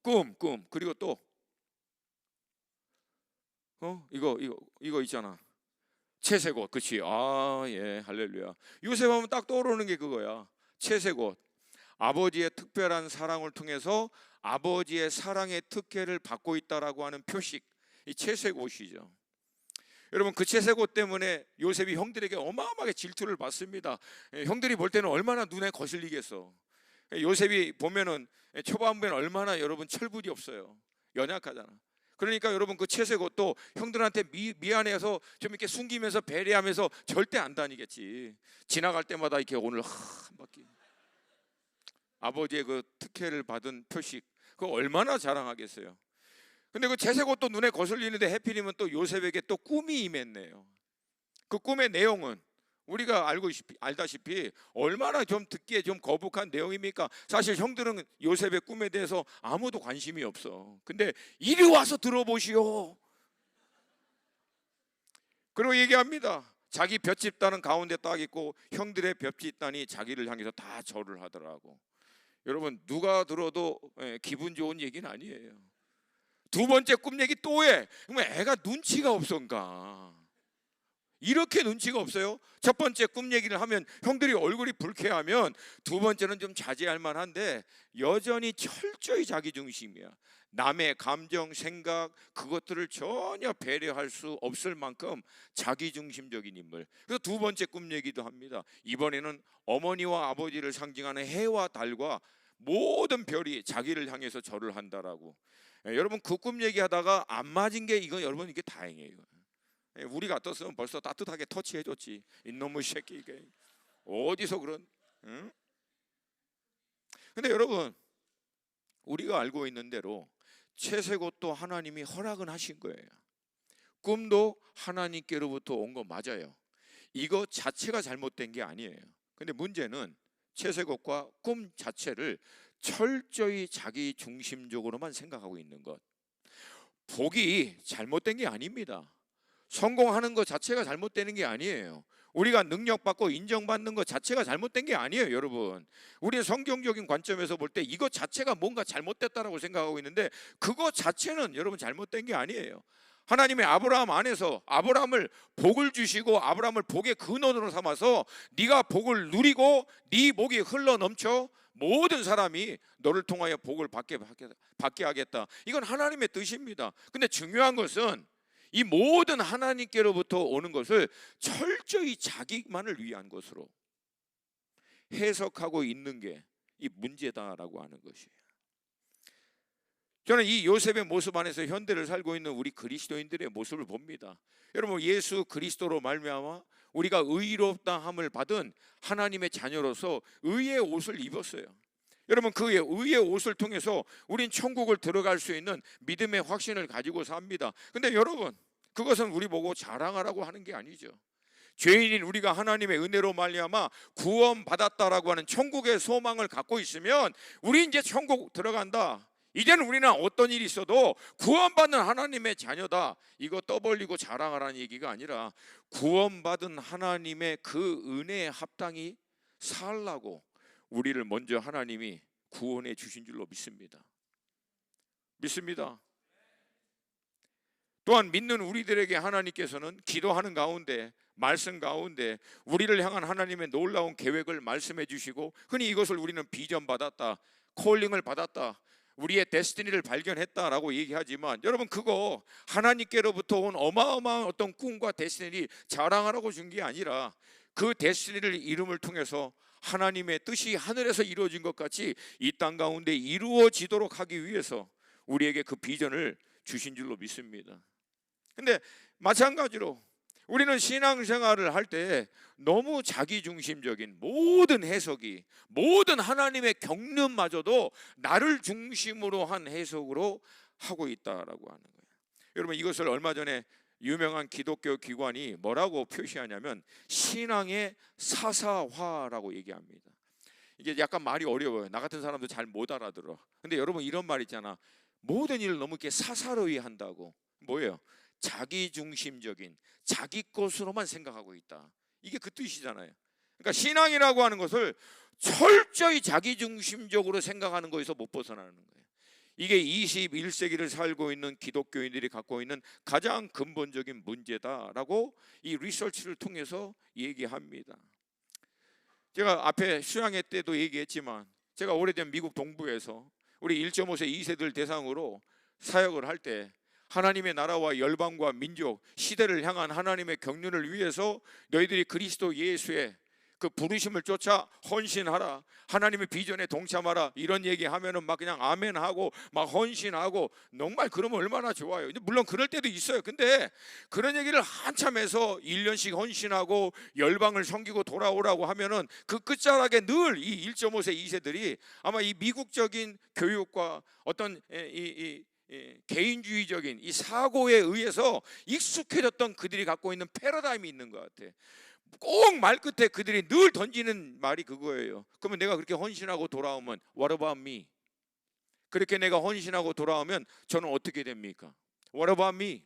꿈. 그리고 또 이거 있잖아. 채색옷, 그렇지? 아, 예, 할렐루야. 요셉 하면 딱 떠오르는 게 그거야. 채색옷. 아버지의 특별한 사랑을 통해서 아버지의 사랑의 특혜를 받고 있다라고 하는 표식, 이 채색옷이죠. 여러분, 그 채색옷 때문에 요셉이 형들에게 어마어마하게 질투를 받습니다. 형들이 볼 때는 얼마나 눈에 거슬리겠어. 요셉이 보면은 초반부에는 얼마나 여러분 철분이 없어요. 연약하잖아. 그러니까 여러분, 그 채색옷도 형들한테 미안해서 좀 이렇게 숨기면서 배려하면서 절대 안 다니겠지. 지나갈 때마다 이렇게 오늘 한 바퀴. 아버지의 그 특혜를 받은 표식, 그거 얼마나 자랑하겠어요. 근데 그 채색옷도 눈에 거슬리는데 해필이면 또 요셉에게 또 꿈이 임했네요. 그 꿈의 내용은 우리가 알다시피 얼마나 좀 듣기에 좀 거북한 내용입니까? 사실 형들은 요셉의 꿈에 대해서 아무도 관심이 없어. 근데 이리 와서 들어보시오. 그리고 얘기합니다. 자기 볏집단은 가운데 딱 있고 형들의 볏집단이 자기를 향해서 다 절을 하더라고. 여러분, 누가 들어도 기분 좋은 얘기는 아니에요. 두 번째 꿈 얘기 또 해. 그러면 애가 눈치가 없던가. 이렇게 눈치가 없어요? 첫 번째 꿈 얘기를 하면 형들이 얼굴이 불쾌하면 두 번째는 좀 자제할 만한데 여전히 철저히 자기중심이야. 남의 감정, 생각, 그것들을 전혀 배려할 수 없을 만큼 자기중심적인 인물. 그래서 두 번째 꿈 얘기도 합니다. 이번에는 어머니와 아버지를 상징하는 해와 달과 모든 별이 자기를 향해서 절을 한다라고. 여러분, 그 꿈 얘기하다가 안 맞은 게 이거 여러분, 이게 다행이에요. 우리 같았으면 벌써 따뜻하게 터치해줬지. 이놈의 새끼, 이게 어디서 그런? 응? 근데 여러분, 우리가 알고 있는 대로 채색옷도 하나님이 허락은 하신 거예요. 꿈도 하나님께로부터 온 거 맞아요. 이거 자체가 잘못된 게 아니에요. 근데 문제는 채색옷과 꿈 자체를 철저히 자기 중심적으로만 생각하고 있는 것. 복이 잘못된 게 아닙니다. 성공하는 것 자체가 잘못되는 게 아니에요. 우리가 능력받고 인정받는 것 자체가 잘못된 게 아니에요, 여러분. 우리의 성경적인 관점에서 볼 때 이것 자체가 뭔가 잘못됐다라고 생각하고 있는데 그것 자체는 여러분 잘못된 게 아니에요. 하나님의 아브라함 안에서 아브라함을 복을 주시고 아브라함을 복의 근원으로 삼아서 네가 복을 누리고 네 복이 흘러 넘쳐 모든 사람이 너를 통하여 복을 받게 하겠다. 이건 하나님의 뜻입니다. 근데 중요한 것은 이 모든 하나님께로부터 오는 것을 철저히 자기만을 위한 것으로 해석하고 있는 게 이 문제다라고 하는 것이에요. 저는 이 요셉의 모습 안에서 현대를 살고 있는 우리 그리스도인들의 모습을 봅니다. 여러분, 예수 그리스도로 말미암아 우리가 의롭다함을 받은 하나님의 자녀로서 의의 옷을 입었어요. 여러분, 그 의의 옷을 통해서 우린 천국을 들어갈 수 있는 믿음의 확신을 가지고 삽니다. 근데 여러분, 그것은 우리 보고 자랑하라고 하는 게 아니죠. 죄인인 우리가 하나님의 은혜로 말미암아 구원받았다라고 하는 천국의 소망을 갖고 있으면 우리 이제 천국 들어간다. 이제는 우리는 어떤 일이 있어도 구원받는 하나님의 자녀다. 이거 떠벌리고 자랑하라는 얘기가 아니라 구원받은 하나님의 그 은혜에 합당히 살라고 우리를 먼저 하나님이 구원해 주신 줄로 믿습니다. 믿습니다. 또한 믿는 우리들에게 하나님께서는 기도하는 가운데, 말씀 가운데 우리를 향한 하나님의 놀라운 계획을 말씀해 주시고, 흔히 이것을 우리는 비전 받았다, 콜링을 받았다, 우리의 데스티니를 발견했다라고 얘기하지만, 여러분, 그거 하나님께로부터 온 어마어마한 어떤 꿈과 데스티니를 자랑하라고 준 게 아니라 그 데스티니를 이름을 통해서 하나님의 뜻이 하늘에서 이루어진 것 같이 이 땅 가운데 이루어지도록 하기 위해서 우리에게 그 비전을 주신 줄로 믿습니다. 근데 마찬가지로 우리는 신앙생활을 할 때 너무 자기중심적인 모든 해석이, 모든 하나님의 경륜마저도 나를 중심으로 한 해석으로 하고 있다라고 하는 거예요. 여러분, 이것을 얼마 전에 유명한 기독교 기관이 뭐라고 표시하냐면 신앙의 사사화라고 얘기합니다. 이게 약간 말이 어려워요. 나 같은 사람도 잘 못 알아들어. 근데 여러분, 이런 말 있잖아. 모든 일을 너무 이렇게 사사로이 한다고. 뭐예요? 자기중심적인, 자기 것으로만 생각하고 있다. 이게 그 뜻이잖아요. 그러니까 신앙이라고 하는 것을 철저히 자기중심적으로 생각하는 거에서 못 벗어나는 거예요. 이게 21세기를 살고 있는 기독교인들이 갖고 있는 가장 근본적인 문제다라고 이 리서치를 통해서 얘기합니다. 제가 앞에 수양회 때도 얘기했지만 제가 오래전 미국 동부에서 우리 1.5세 2세들 대상으로 사역을 할 때 하나님의 나라와 열방과 민족, 시대를 향한 하나님의 경륜을 위해서 너희들이 그리스도 예수의 그 부르심을 쫓아 헌신하라, 하나님의 비전에 동참하라, 이런 얘기하면은 막 그냥 아멘하고 막 헌신하고, 정말 그러면 얼마나 좋아요. 물론 그럴 때도 있어요. 근데 그런 얘기를 한참 해서 1년씩 헌신하고 열방을 섬기고 돌아오라고 하면은 그 끝자락에 늘 이 1.5세 2세들이 아마 이 미국적인 교육과 어떤 개인주의적인 이 사고에 의해서 익숙해졌던 그들이 갖고 있는 패러다임이 있는 것 같아. 꼭 말끝에 그들이 늘 던지는 말이 그거예요. 그러면 내가 그렇게 헌신하고 돌아오면 What about me? 그렇게 내가 헌신하고 돌아오면 저는 어떻게 됩니까? What about me?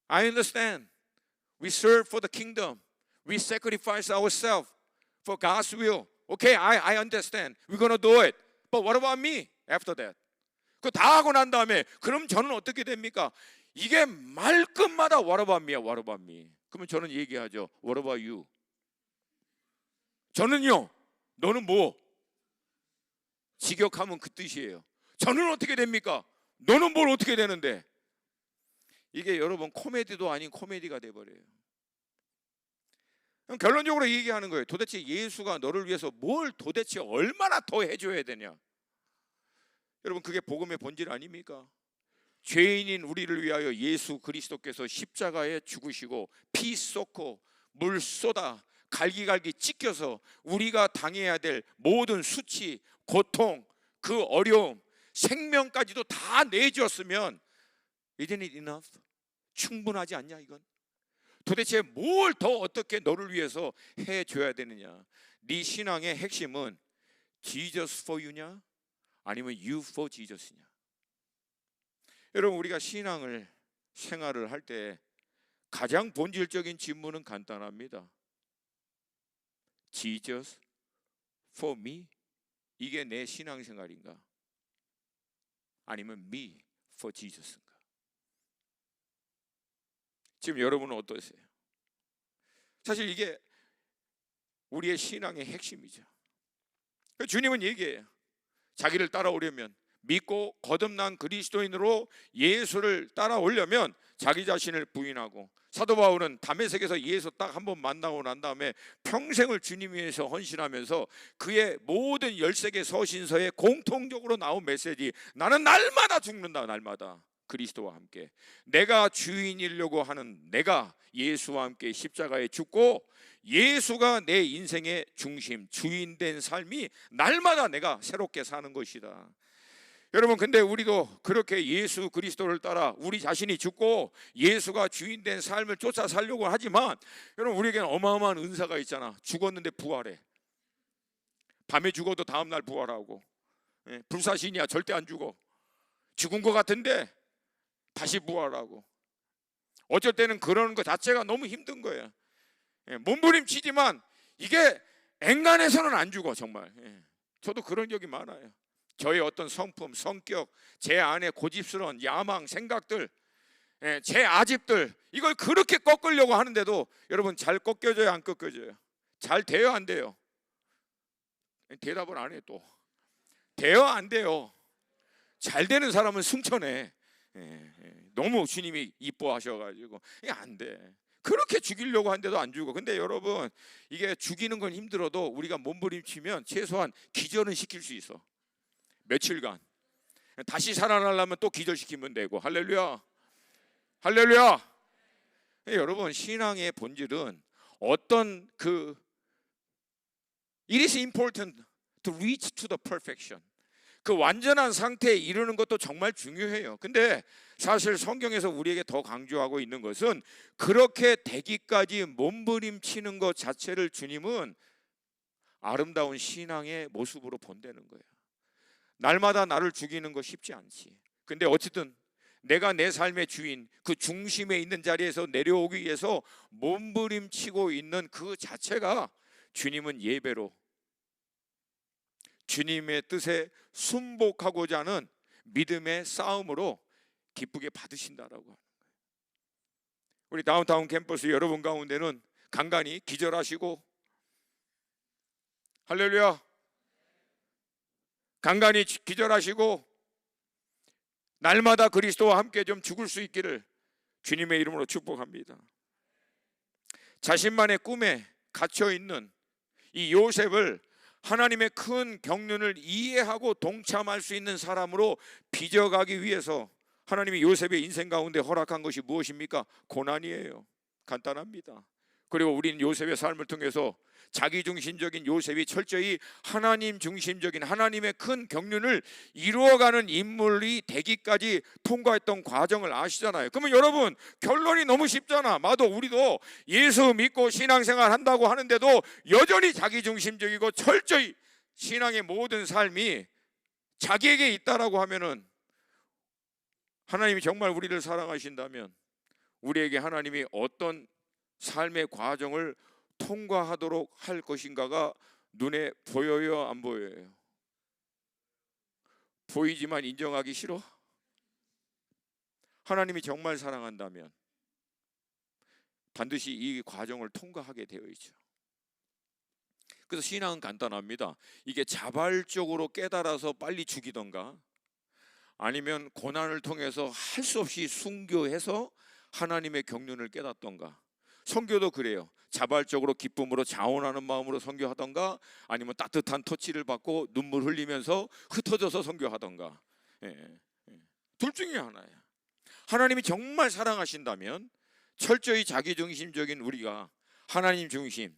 I understand. We serve for the kingdom. We sacrifice ourselves for God's will. Okay, I understand. We're gonna do it. But what about me after that? 그거 다 하고 난 다음에 그럼 저는 어떻게 됩니까? 이게 말끝마다 What about me야, What about me? 그러면 저는 얘기하죠. What about you? 저는요. 너는 뭐? 직역하면 그 뜻이에요. 저는 어떻게 됩니까? 너는 뭘 어떻게 되는데? 이게 여러분 코미디도 아닌 코미디가 돼버려요. 그럼 결론적으로 얘기하는 거예요. 도대체 예수가 너를 위해서 뭘 도대체 얼마나 더 해줘야 되냐? 여러분 그게 복음의 본질 아닙니까? 죄인인 우리를 위하여 예수 그리스도께서 십자가에 죽으시고 피 쏟고 물 쏟아 갈기갈기 찢겨서 우리가 당해야 될 모든 수치, 고통, 그 어려움, 생명까지도 다 내주었으면 Isn't it enough? 충분하지 않냐 이건? 도대체 뭘 더 어떻게 너를 위해서 해줘야 되느냐? 네 신앙의 핵심은 Jesus for you냐? 아니면 you for Jesus냐? 여러분 우리가 신앙을 생활을 할 때 가장 본질적인 질문은 간단합니다. Jesus for me? 이게 내 신앙생활인가? 아니면 me for Jesus인가? 지금 여러분은 어떠세요? 사실 이게 우리의 신앙의 핵심이죠. 주님은 얘기해요. 자기를 따라오려면, 믿고 거듭난 그리스도인으로 예수를 따라오려면 자기 자신을 부인하고, 사도 바울은 다메섹에서 예수 딱 한 번 만나고 난 다음에 평생을 주님 위해서 헌신하면서 그의 모든 13개 서신서에 공통적으로 나온 메시지, 나는 날마다 죽는다. 날마다 그리스도와 함께 내가 주인이려고 하는 내가 예수와 함께 십자가에 죽고 예수가 내 인생의 중심, 주인된 삶이 날마다 내가 새롭게 사는 것이다. 여러분 근데 우리도 그렇게 예수 그리스도를 따라 우리 자신이 죽고 예수가 주인된 삶을 쫓아 살려고 하지만, 여러분 우리에게는 어마어마한 은사가 있잖아. 죽었는데 부활해. 밤에 죽어도 다음날 부활하고, 불사신이야 절대 안 죽어. 죽은 것 같은데 다시 부활하고. 어쩔 때는 그러는 것 자체가 너무 힘든 거예요. 몸부림치지만 이게 앵간해서는 안 죽어 정말. 저도 그런 적이 많아요. 저의 어떤 성품, 성격, 제 안에 고집스러운 야망, 생각들, 제 아집들, 이걸 그렇게 꺾으려고 하는데도 여러분 잘 꺾여져요, 안 꺾여져요? 잘 돼요, 안 돼요? 대답을 안 해. 또 돼요, 안 돼요? 잘 되는 사람은 승천해. 너무 주님이 이뻐하셔가지고 이게 안 돼. 그렇게 죽이려고 하는데도 안 죽어. 근데 여러분 이게 죽이는 건 힘들어도 우리가 몸부림치면 최소한 기절은 시킬 수 있어. 며칠간. 다시 살아나려면 또 기절시키면 되고. 할렐루야, 할렐루야. 여러분 신앙의 본질은 어떤 It is important to reach to the perfection. 그 완전한 상태에 이르는 것도 정말 중요해요. 근데 사실 성경에서 우리에게 더 강조하고 있는 것은 그렇게 되기까지 몸부림치는 것 자체를 주님은 아름다운 신앙의 모습으로 본다는 거예요. 날마다 나를 죽이는 거 쉽지 않지. 근데 어쨌든 내가 내 삶의 주인, 그 중심에 있는 자리에서 내려오기 위해서 몸부림치고 있는 그 자체가 주님은 예배로, 주님의 뜻에 순복하고자 하는 믿음의 싸움으로 기쁘게 받으신다라고 하는 거예요. 우리 다운타운 캠퍼스 여러분 가운데는 간간히 기절하시고, 할렐루야, 간간히 기절하시고 날마다 그리스도와 함께 좀 죽을 수 있기를 주님의 이름으로 축복합니다. 자신만의 꿈에 갇혀 있는 이 요셉을 하나님의 큰 경륜을 이해하고 동참할 수 있는 사람으로 빚어가기 위해서 하나님이 요셉의 인생 가운데 허락한 것이 무엇입니까? 고난이에요. 간단합니다. 그리고 우리는 요셉의 삶을 통해서 자기중심적인 요셉이 철저히 하나님 중심적인 하나님의 큰 경륜을 이루어가는 인물이 되기까지 통과했던 과정을 아시잖아요. 그러면 여러분, 결론이 너무 쉽잖아. 우리도 예수 믿고 신앙생활 한다고 하는데도 여전히 자기중심적이고 철저히 신앙의 모든 삶이 자기에게 있다라고 하면은, 하나님이 정말 우리를 사랑하신다면 우리에게 하나님이 어떤 삶의 과정을 통과하도록 할 것인가가 눈에 보여요, 안 보여요? 보이지만 인정하기 싫어? 하나님이 정말 사랑한다면 반드시 이 과정을 통과하게 되어 있죠. 그래서 신앙은 간단합니다. 이게 자발적으로 깨달아서 빨리 죽이던가, 아니면 고난을 통해서 할 수 없이 순교해서 하나님의 경륜을 깨닫던가. 선교도 그래요. 자발적으로 기쁨으로 자원하는 마음으로 선교하던가, 아니면 따뜻한 터치를 받고 눈물 흘리면서 흩어져서 선교하던가. 둘 중에 하나야. 하나님이 정말 사랑하신다면 철저히 자기중심적인 우리가 하나님 중심,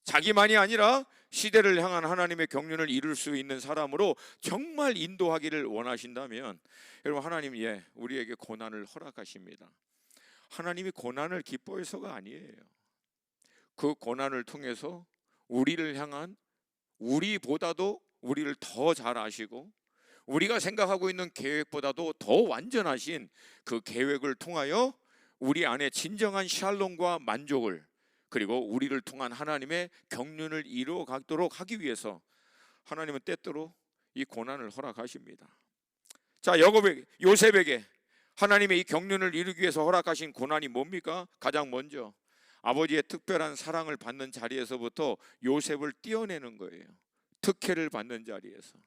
자기만이 아니라 시대를 향한 하나님의 경륜을 이룰 수 있는 사람으로 정말 인도하기를 원하신다면, 여러분, 하나님 우리에게 고난을 허락하십니다. 하나님이 고난을 기뻐해서가 아니에요. 그 고난을 통해서 우리를 향한, 우리보다도 우리를 더 잘 아시고 우리가 생각하고 있는 계획보다도 더 완전하신 그 계획을 통하여 우리 안에 진정한 샬롬과 만족을, 그리고 우리를 통한 하나님의 경륜을 이루어 가도록 하기 위해서 하나님은 때때로 이 고난을 허락하십니다. 자, 요셉에게 하나님의 이 경륜을 이루기 위해서 허락하신 고난이 뭡니까? 가장 먼저 아버지의 특별한 사랑을 받는 자리에서부터 요셉을 떼어내는 거예요. 특혜를 받는 자리에서.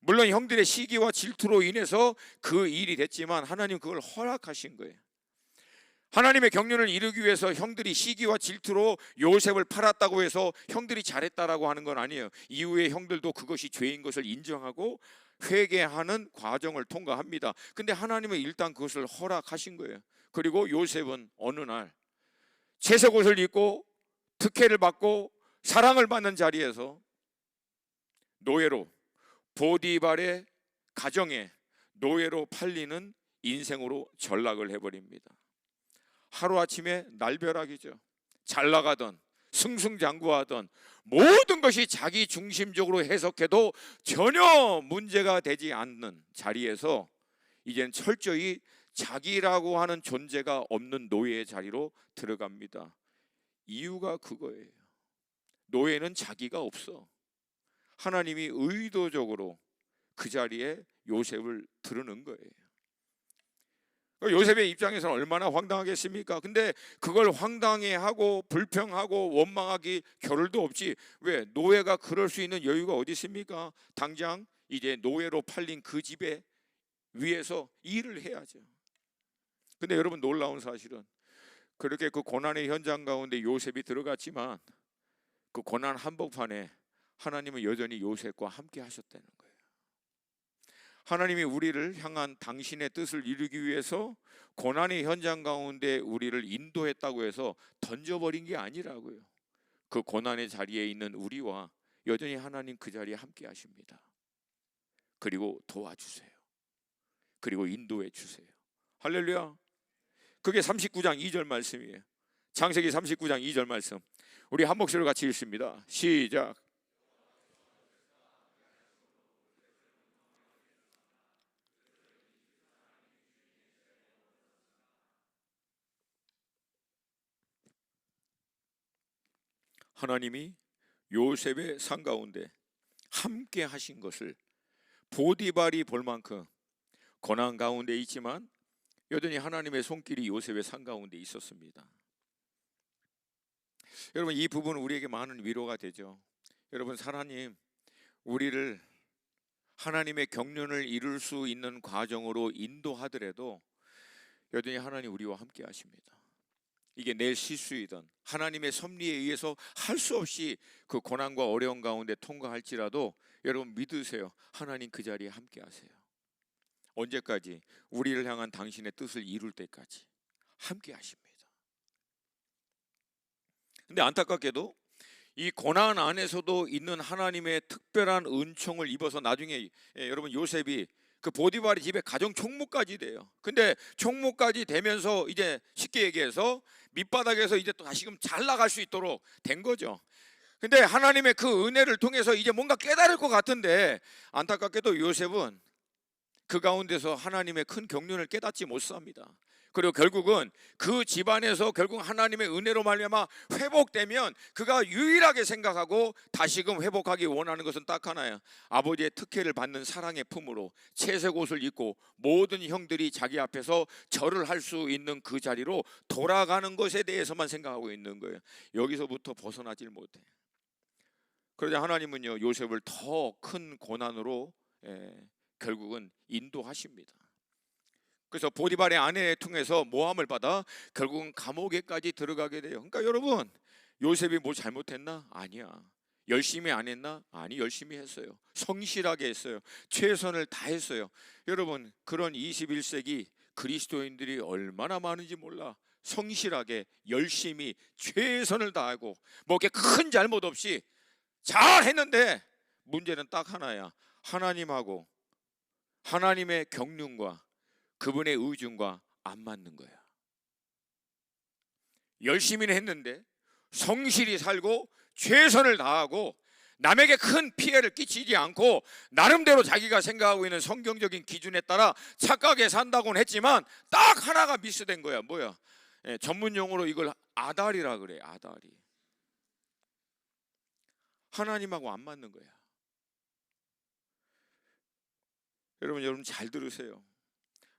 물론 형들의 시기와 질투로 인해서 그 일이 됐지만 하나님 그걸 허락하신 거예요. 하나님의 경륜을 이루기 위해서 형들이 시기와 질투로 요셉을 팔았다고 해서 형들이 잘했다라고 하는 건 아니에요. 이후에 형들도 그것이 죄인 것을 인정하고 회개하는 과정을 통과합니다. 근데 하나님은 일단 그것을 허락하신 거예요. 그리고 요셉은 어느 날 채색 옷을 입고 특혜를 받고 사랑을 받는 자리에서 노예로, 보디발의 가정에 노예로 팔리는 인생으로 전락을 해버립니다. 하루아침에 날벼락이죠. 잘 나가던, 승승장구하던 모든 것이 자기 중심적으로 해석해도 전혀 문제가 되지 않는 자리에서 이젠 철저히 자기라고 하는 존재가 없는 노예의 자리로 들어갑니다. 이유가 그거예요. 노예는 자기가 없어. 하나님이 의도적으로 그 자리에 요셉을 드러낸 거예요. 요셉의 입장에서는 얼마나 황당하겠습니까? 근데 그걸 황당해하고 불평하고 원망하기 겨를도 없지. 왜? 노예가 그럴 수 있는 여유가 어디 있습니까? 당장 이제 노예로 팔린 그 집에 위해서 일을 해야죠. 근데 여러분, 놀라운 사실은 그렇게 그 고난의 현장 가운데 요셉이 들어갔지만 그 고난 한복판에 하나님은 여전히 요셉과 함께 하셨다는 거예요. 하나님이 우리를 향한 당신의 뜻을 이루기 위해서 고난의 현장 가운데 우리를 인도했다고 해서 던져버린 게 아니라고요. 그 고난의 자리에 있는 우리와 여전히 하나님 그 자리에 함께 하십니다. 그리고 도와주세요. 그리고 인도해 주세요. 할렐루야. 그게 39장 2절 말씀이에요. 창세기 39장 2절 말씀. 우리 한 목소리로 같이 읽습니다. 시작. 하나님이 요셉의 삶 가운데 함께 하신 것을 보디발이 볼 만큼 고난 가운데 있지만 여전히 하나님의 손길이 요셉의 상 가운데 있었습니다. 여러분, 이 부분은 우리에게 많은 위로가 되죠. 여러분, 하나님 우리를 하나님의 경륜을 이룰 수 있는 과정으로 인도하더라도 여전히 하나님 우리와 함께 하십니다. 이게 내 실수이든 하나님의 섭리에 의해서 할 수 없이 그 고난과 어려운 가운데 통과할지라도 여러분 믿으세요. 하나님 그 자리에 함께 하세요. 언제까지? 우리를 향한 당신의 뜻을 이룰 때까지 함께 하십니다. 근데 안타깝게도 이 고난 안에서도 있는 하나님의 특별한 은총을 입어서 나중에 여러분 요셉이 그 보디발의 집에 가정 총무까지 돼요. 근데 총무까지 되면서 이제 쉽게 얘기해서 밑바닥에서 이제 또 다시금 잘 나갈 수 있도록 된 거죠. 근데 하나님의 그 은혜를 통해서 이제 뭔가 깨달을 것 같은데 안타깝게도 요셉은 그 가운데서 하나님의 큰 경륜을 깨닫지 못합니다. 그리고 결국은 그 집안에서 결국 하나님의 은혜로 말미암아 회복되면 그가 유일하게 생각하고 다시금 회복하기 원하는 것은 딱 하나야. 아버지의 특혜를 받는 사랑의 품으로 채색 옷을 입고 모든 형들이 자기 앞에서 절을 할 수 있는 그 자리로 돌아가는 것에 대해서만 생각하고 있는 거예요. 여기서부터 벗어나질 못해. 그러자 하나님은요 요셉을 더 큰 고난으로 결국은 인도하십니다. 그래서 보디발의 아내를 통해서 모함을 받아 결국은 감옥에까지 들어가게 돼요. 그러니까 여러분, 요셉이 뭐 잘못했나? 아니야. 열심히 안 했나? 아니, 열심히 했어요. 성실하게 했어요. 최선을 다했어요. 여러분, 그런 21세기 그리스도인들이 얼마나 많은지 몰라. 성실하게 열심히 최선을 다하고 뭐 이렇게 큰 잘못 없이 잘 했는데 문제는 딱 하나야. 하나님하고 하나님의 경륜과 그분의 의중과 안 맞는 거야. 열심히는 했는데 성실히 살고 최선을 다하고 남에게 큰 피해를 끼치지 않고 나름대로 자기가 생각하고 있는 성경적인 기준에 따라 착하게 산다고는 했지만 딱 하나가 미스된 거야. 뭐야? 전문 용어로 이걸 아다리라 그래. 아다리. 하나님하고 안 맞는 거야. 여러분 잘 들으세요.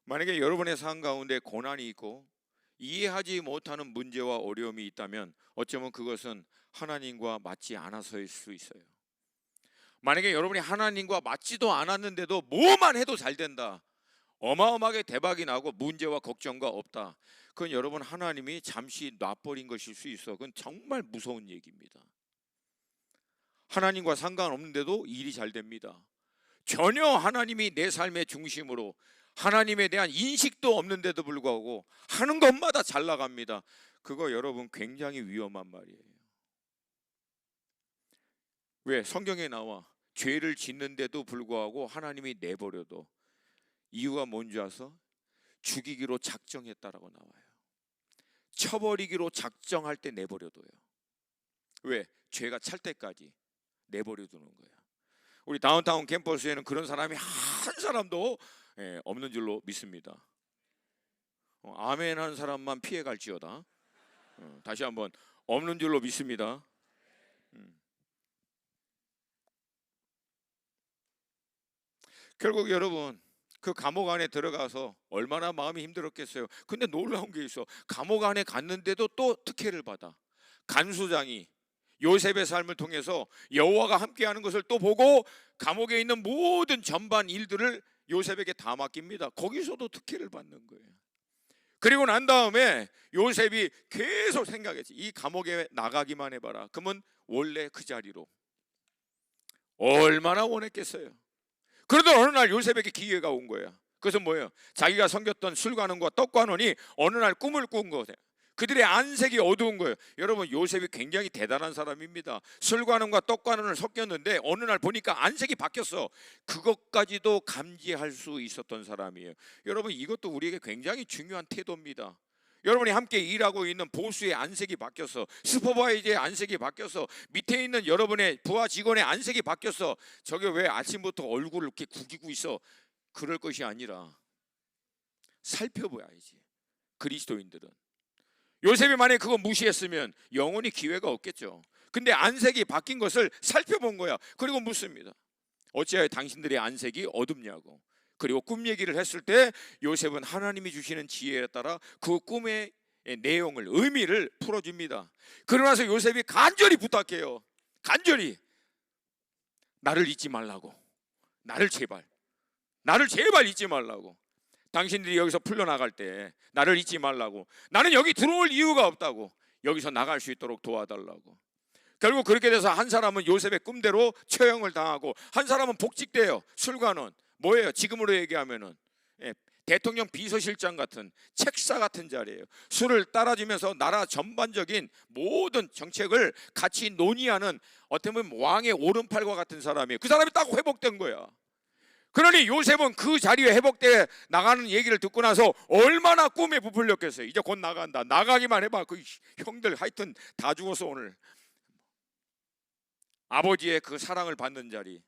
만약에 여러분의 삶 가운데 고난이 있고 이해하지 못하는 문제와 어려움이 있다면 어쩌면 그것은 하나님과 맞지 않아서일 수 있어요. 만약에 여러분이 하나님과 맞지도 않았는데도 뭐만 해도 잘 된다, 어마어마하게 대박이 나고 문제와 걱정과 없다, 그건 여러분 하나님이 잠시 놔버린 것일 수 있어. 그건 정말 무서운 얘기입니다. 하나님과 상관없는데도 일이 잘 됩니다. 전혀 하나님이 내 삶의 중심으로 하나님에 대한 인식도 없는데도 불구하고 하는 것마다 잘 나갑니다. 그거 여러분 굉장히 위험한 말이에요. 왜? 성경에 나와 죄를 짓는데도 불구하고 하나님이 내버려둬. 이유가 뭔지 아서? 죽이기로 작정했다라고 나와요. 쳐버리기로 작정할 때 내버려둬요. 왜? 죄가 찰 때까지 내버려두는 거야. 우리 다운타운 캠퍼스에는 그런 사람이 한 사람도 없는 줄로 믿습니다. 아멘 한 사람만 피해갈지어다. 다시 한번, 없는 줄로 믿습니다. 결국 여러분 그 감옥 안에 들어가서 얼마나 마음이 힘들었겠어요. 근데 놀라운 게 있어. 감옥 안에 갔는데도 또 특혜를 받아. 간수장이 요셉의 삶을 통해서 여호와가 함께하는 것을 또 보고 감옥에 있는 모든 전반 일들을 요셉에게 다 맡깁니다. 거기서도 특혜를 받는 거예요. 그리고 난 다음에 요셉이 계속 생각했지. 이 감옥에 나가기만 해봐라. 그러면 원래 그 자리로. 얼마나 원했겠어요. 그러던 어느 날 요셉에게 기회가 온 거예요. 그것은 뭐예요? 자기가 섬겼던 술관원과 떡관원이 어느 날 꿈을 꾼 거예요. 그들의 안색이 어두운 거예요. 여러분, 요셉이 굉장히 대단한 사람입니다. 술관원과 떡관원을 섞였는데 어느 날 보니까 안색이 바뀌었어. 그것까지도 감지할 수 있었던 사람이에요. 여러분, 이것도 우리에게 굉장히 중요한 태도입니다. 여러분이 함께 일하고 있는 보수의 안색이 바뀌었어. 슈퍼바이저의 안색이 바뀌었어. 밑에 있는 여러분의 부하 직원의 안색이 바뀌었어. 저게 왜 아침부터 얼굴을 이렇게 구기고 있어? 그럴 것이 아니라 살펴봐야지. 그리스도인들은 요셉이 만약에 그거 무시했으면 영원히 기회가 없겠죠. 근데 안색이 바뀐 것을 살펴본 거야. 그리고 묻습니다. 어찌하여 당신들의 안색이 어둡냐고. 그리고 꿈 얘기를 했을 때 요셉은 하나님이 주시는 지혜에 따라 그 꿈의 내용을, 의미를 풀어줍니다. 그러나서 요셉이 간절히 부탁해요. 간절히 나를 잊지 말라고. 나를 제발 잊지 말라고. 당신들이 여기서 풀려나갈 때 나를 잊지 말라고. 나는 여기 들어올 이유가 없다고. 여기서 나갈 수 있도록 도와달라고. 결국 그렇게 돼서 한 사람은 요셉의 꿈대로 처형을 당하고 한 사람은 복직돼요. 술관원. 뭐예요? 지금으로 얘기하면은 대통령 비서실장 같은, 책사 같은 자리예요. 술을 따라주면서 나라 전반적인 모든 정책을 같이 논의하는, 어떻게 보면 왕의 오른팔과 같은 사람이에요. 그 사람이 딱 회복된 거야. 그러니 요셉은 그 자리에 회복돼 나가는 얘기를 듣고 나서 얼마나 꿈에 부풀렸겠어요. 이제 곧 나간다. 나가기만 해봐. 그 형들 하여튼 다 죽었어 오늘. 아버지의 그 사랑을 받는 자리,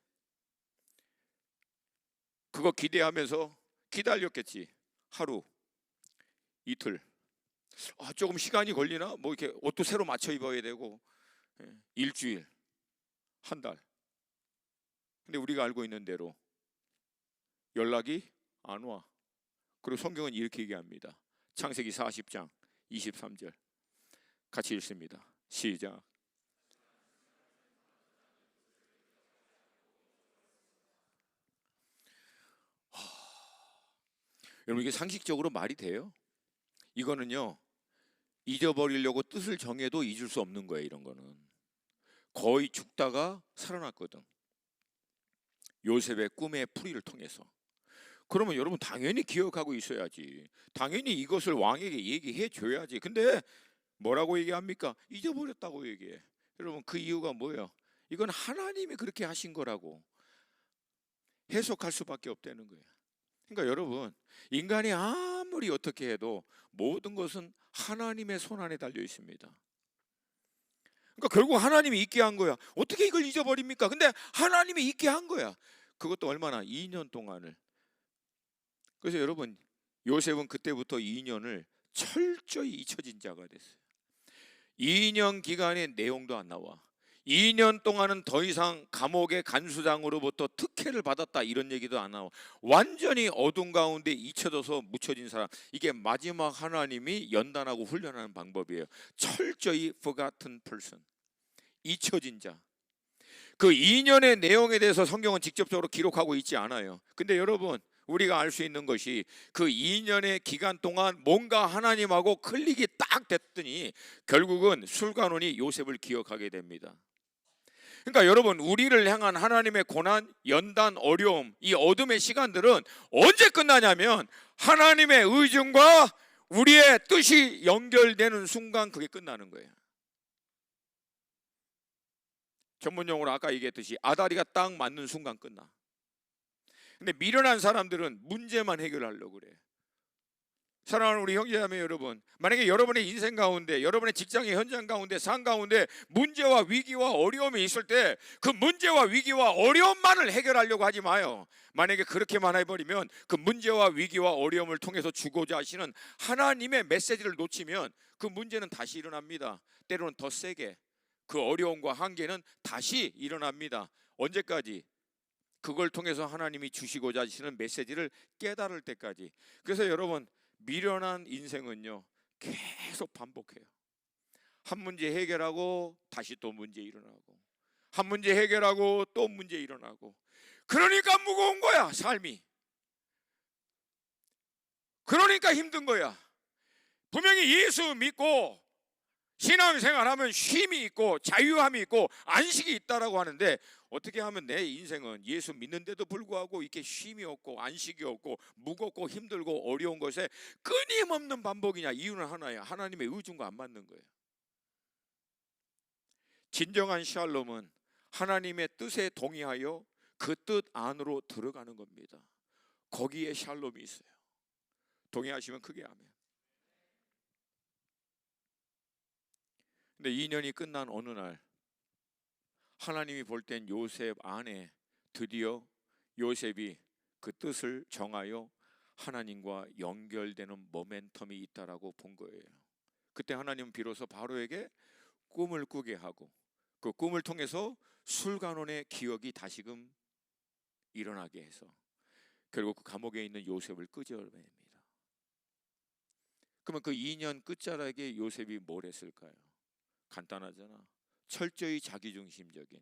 그거 기대하면서 기다렸겠지. 하루, 이틀, 조금 시간이 걸리나? 뭐 이렇게 옷도 새로 맞춰 입어야 되고, 일주일, 한 달. 근데 우리가 알고 있는 대로 연락이 안 와. 그리고 성경은 이렇게 얘기합니다. 창세기 40장 23절 같이 읽습니다. 시작. 여러분, 이게 상식적으로 말이 돼요? 이거는요, 잊어버리려고 뜻을 정해도 잊을 수 없는 거예요. 이런 거는 거의 죽다가 살아났거든. 요셉의 꿈의 풀이를 통해서. 그러면 여러분 당연히 기억하고 있어야지. 당연히 이것을 왕에게 얘기해 줘야지. 근데 뭐라고 얘기합니까? 잊어버렸다고 얘기해. 여러분, 그 이유가 뭐예요? 이건 하나님이 그렇게 하신 거라고 해석할 수밖에 없다는 거예요. 그러니까 여러분, 인간이 아무리 어떻게 해도 모든 것은 하나님의 손 안에 달려 있습니다. 그러니까 결국 하나님이 있게 한 거야. 어떻게 이걸 잊어버립니까? 근데 하나님이 있게 한 거야. 그것도 얼마나? 2년 동안을. 그래서 여러분, 요셉은 그때부터 2년을 철저히 잊혀진 자가 됐어요. 2년 기간의 내용도 안 나와. 2년 동안은 더 이상 감옥의 간수장으로부터 특혜를 받았다 이런 얘기도 안 나와. 완전히 어둠 가운데 잊혀져서 묻혀진 사람. 이게 마지막 하나님이 연단하고 훈련하는 방법이에요. 철저히 forgotten person, 잊혀진 자. 그 2년의 내용에 대해서 성경은 직접적으로 기록하고 있지 않아요. 근데 여러분, 우리가 알 수 있는 것이 그 2년의 기간 동안 뭔가 하나님하고 클릭이 딱 됐더니 결국은 술관원이 요셉을 기억하게 됩니다. 그러니까 여러분, 우리를 향한 하나님의 고난, 연단, 어려움, 이 어둠의 시간들은 언제 끝나냐면 하나님의 의중과 우리의 뜻이 연결되는 순간 그게 끝나는 거예요. 전문용어로 아까 얘기했듯이 아다리가 딱 맞는 순간 끝나. 근데 미련한 사람들은 문제만 해결하려고 그래. 사랑하는 우리 형제자매 여러분, 만약에 여러분의 인생 가운데, 여러분의 직장의 현장 가운데, 상 가운데 문제와 위기와 어려움이 있을 때 그 문제와 위기와 어려움만을 해결하려고 하지 마요. 만약에 그렇게만 해버리면 그 문제와 위기와 어려움을 통해서 주고자 하시는 하나님의 메시지를 놓치면 그 문제는 다시 일어납니다. 때로는 더 세게. 그 어려움과 한계는 다시 일어납니다. 언제까지? 그걸 통해서 하나님이 주시고자 하시는 메시지를 깨달을 때까지. 그래서 여러분, 미련한 인생은요 계속 반복해요. 한 문제 해결하고 다시 또 문제 일어나고, 한 문제 해결하고 또 문제 일어나고. 그러니까 무거운 거야 삶이. 그러니까 힘든 거야. 분명히 예수 믿고 신앙생활하면 쉼이 있고 자유함이 있고 안식이 있다라고 하는데, 어떻게 하면 내 인생은 예수 믿는데도 불구하고 이렇게 쉼이 없고 안식이 없고 무겁고 힘들고 어려운 것에 끊임없는 반복이냐? 이유는 하나야. 하나님의 의중과 안 맞는 거예요. 진정한 샬롬은 하나님의 뜻에 동의하여 그 뜻 안으로 들어가는 겁니다. 거기에 샬롬이 있어요. 동의하시면 크게 아멘. 근데 2년이 끝난 어느 날 하나님이 볼 땐 요셉 안에 드디어 요셉이 그 뜻을 정하여 하나님과 연결되는 모멘텀이 있다라고 본 거예요. 그때 하나님은 비로소 바로에게 꿈을 꾸게 하고 그 꿈을 통해서 술관원의 기억이 다시금 일어나게 해서 결국 그 감옥에 있는 요셉을 끄집어냅니다. 그러면 그 2년 끝자락에 요셉이 뭘 했을까요? 간단하잖아. 철저히 자기중심적인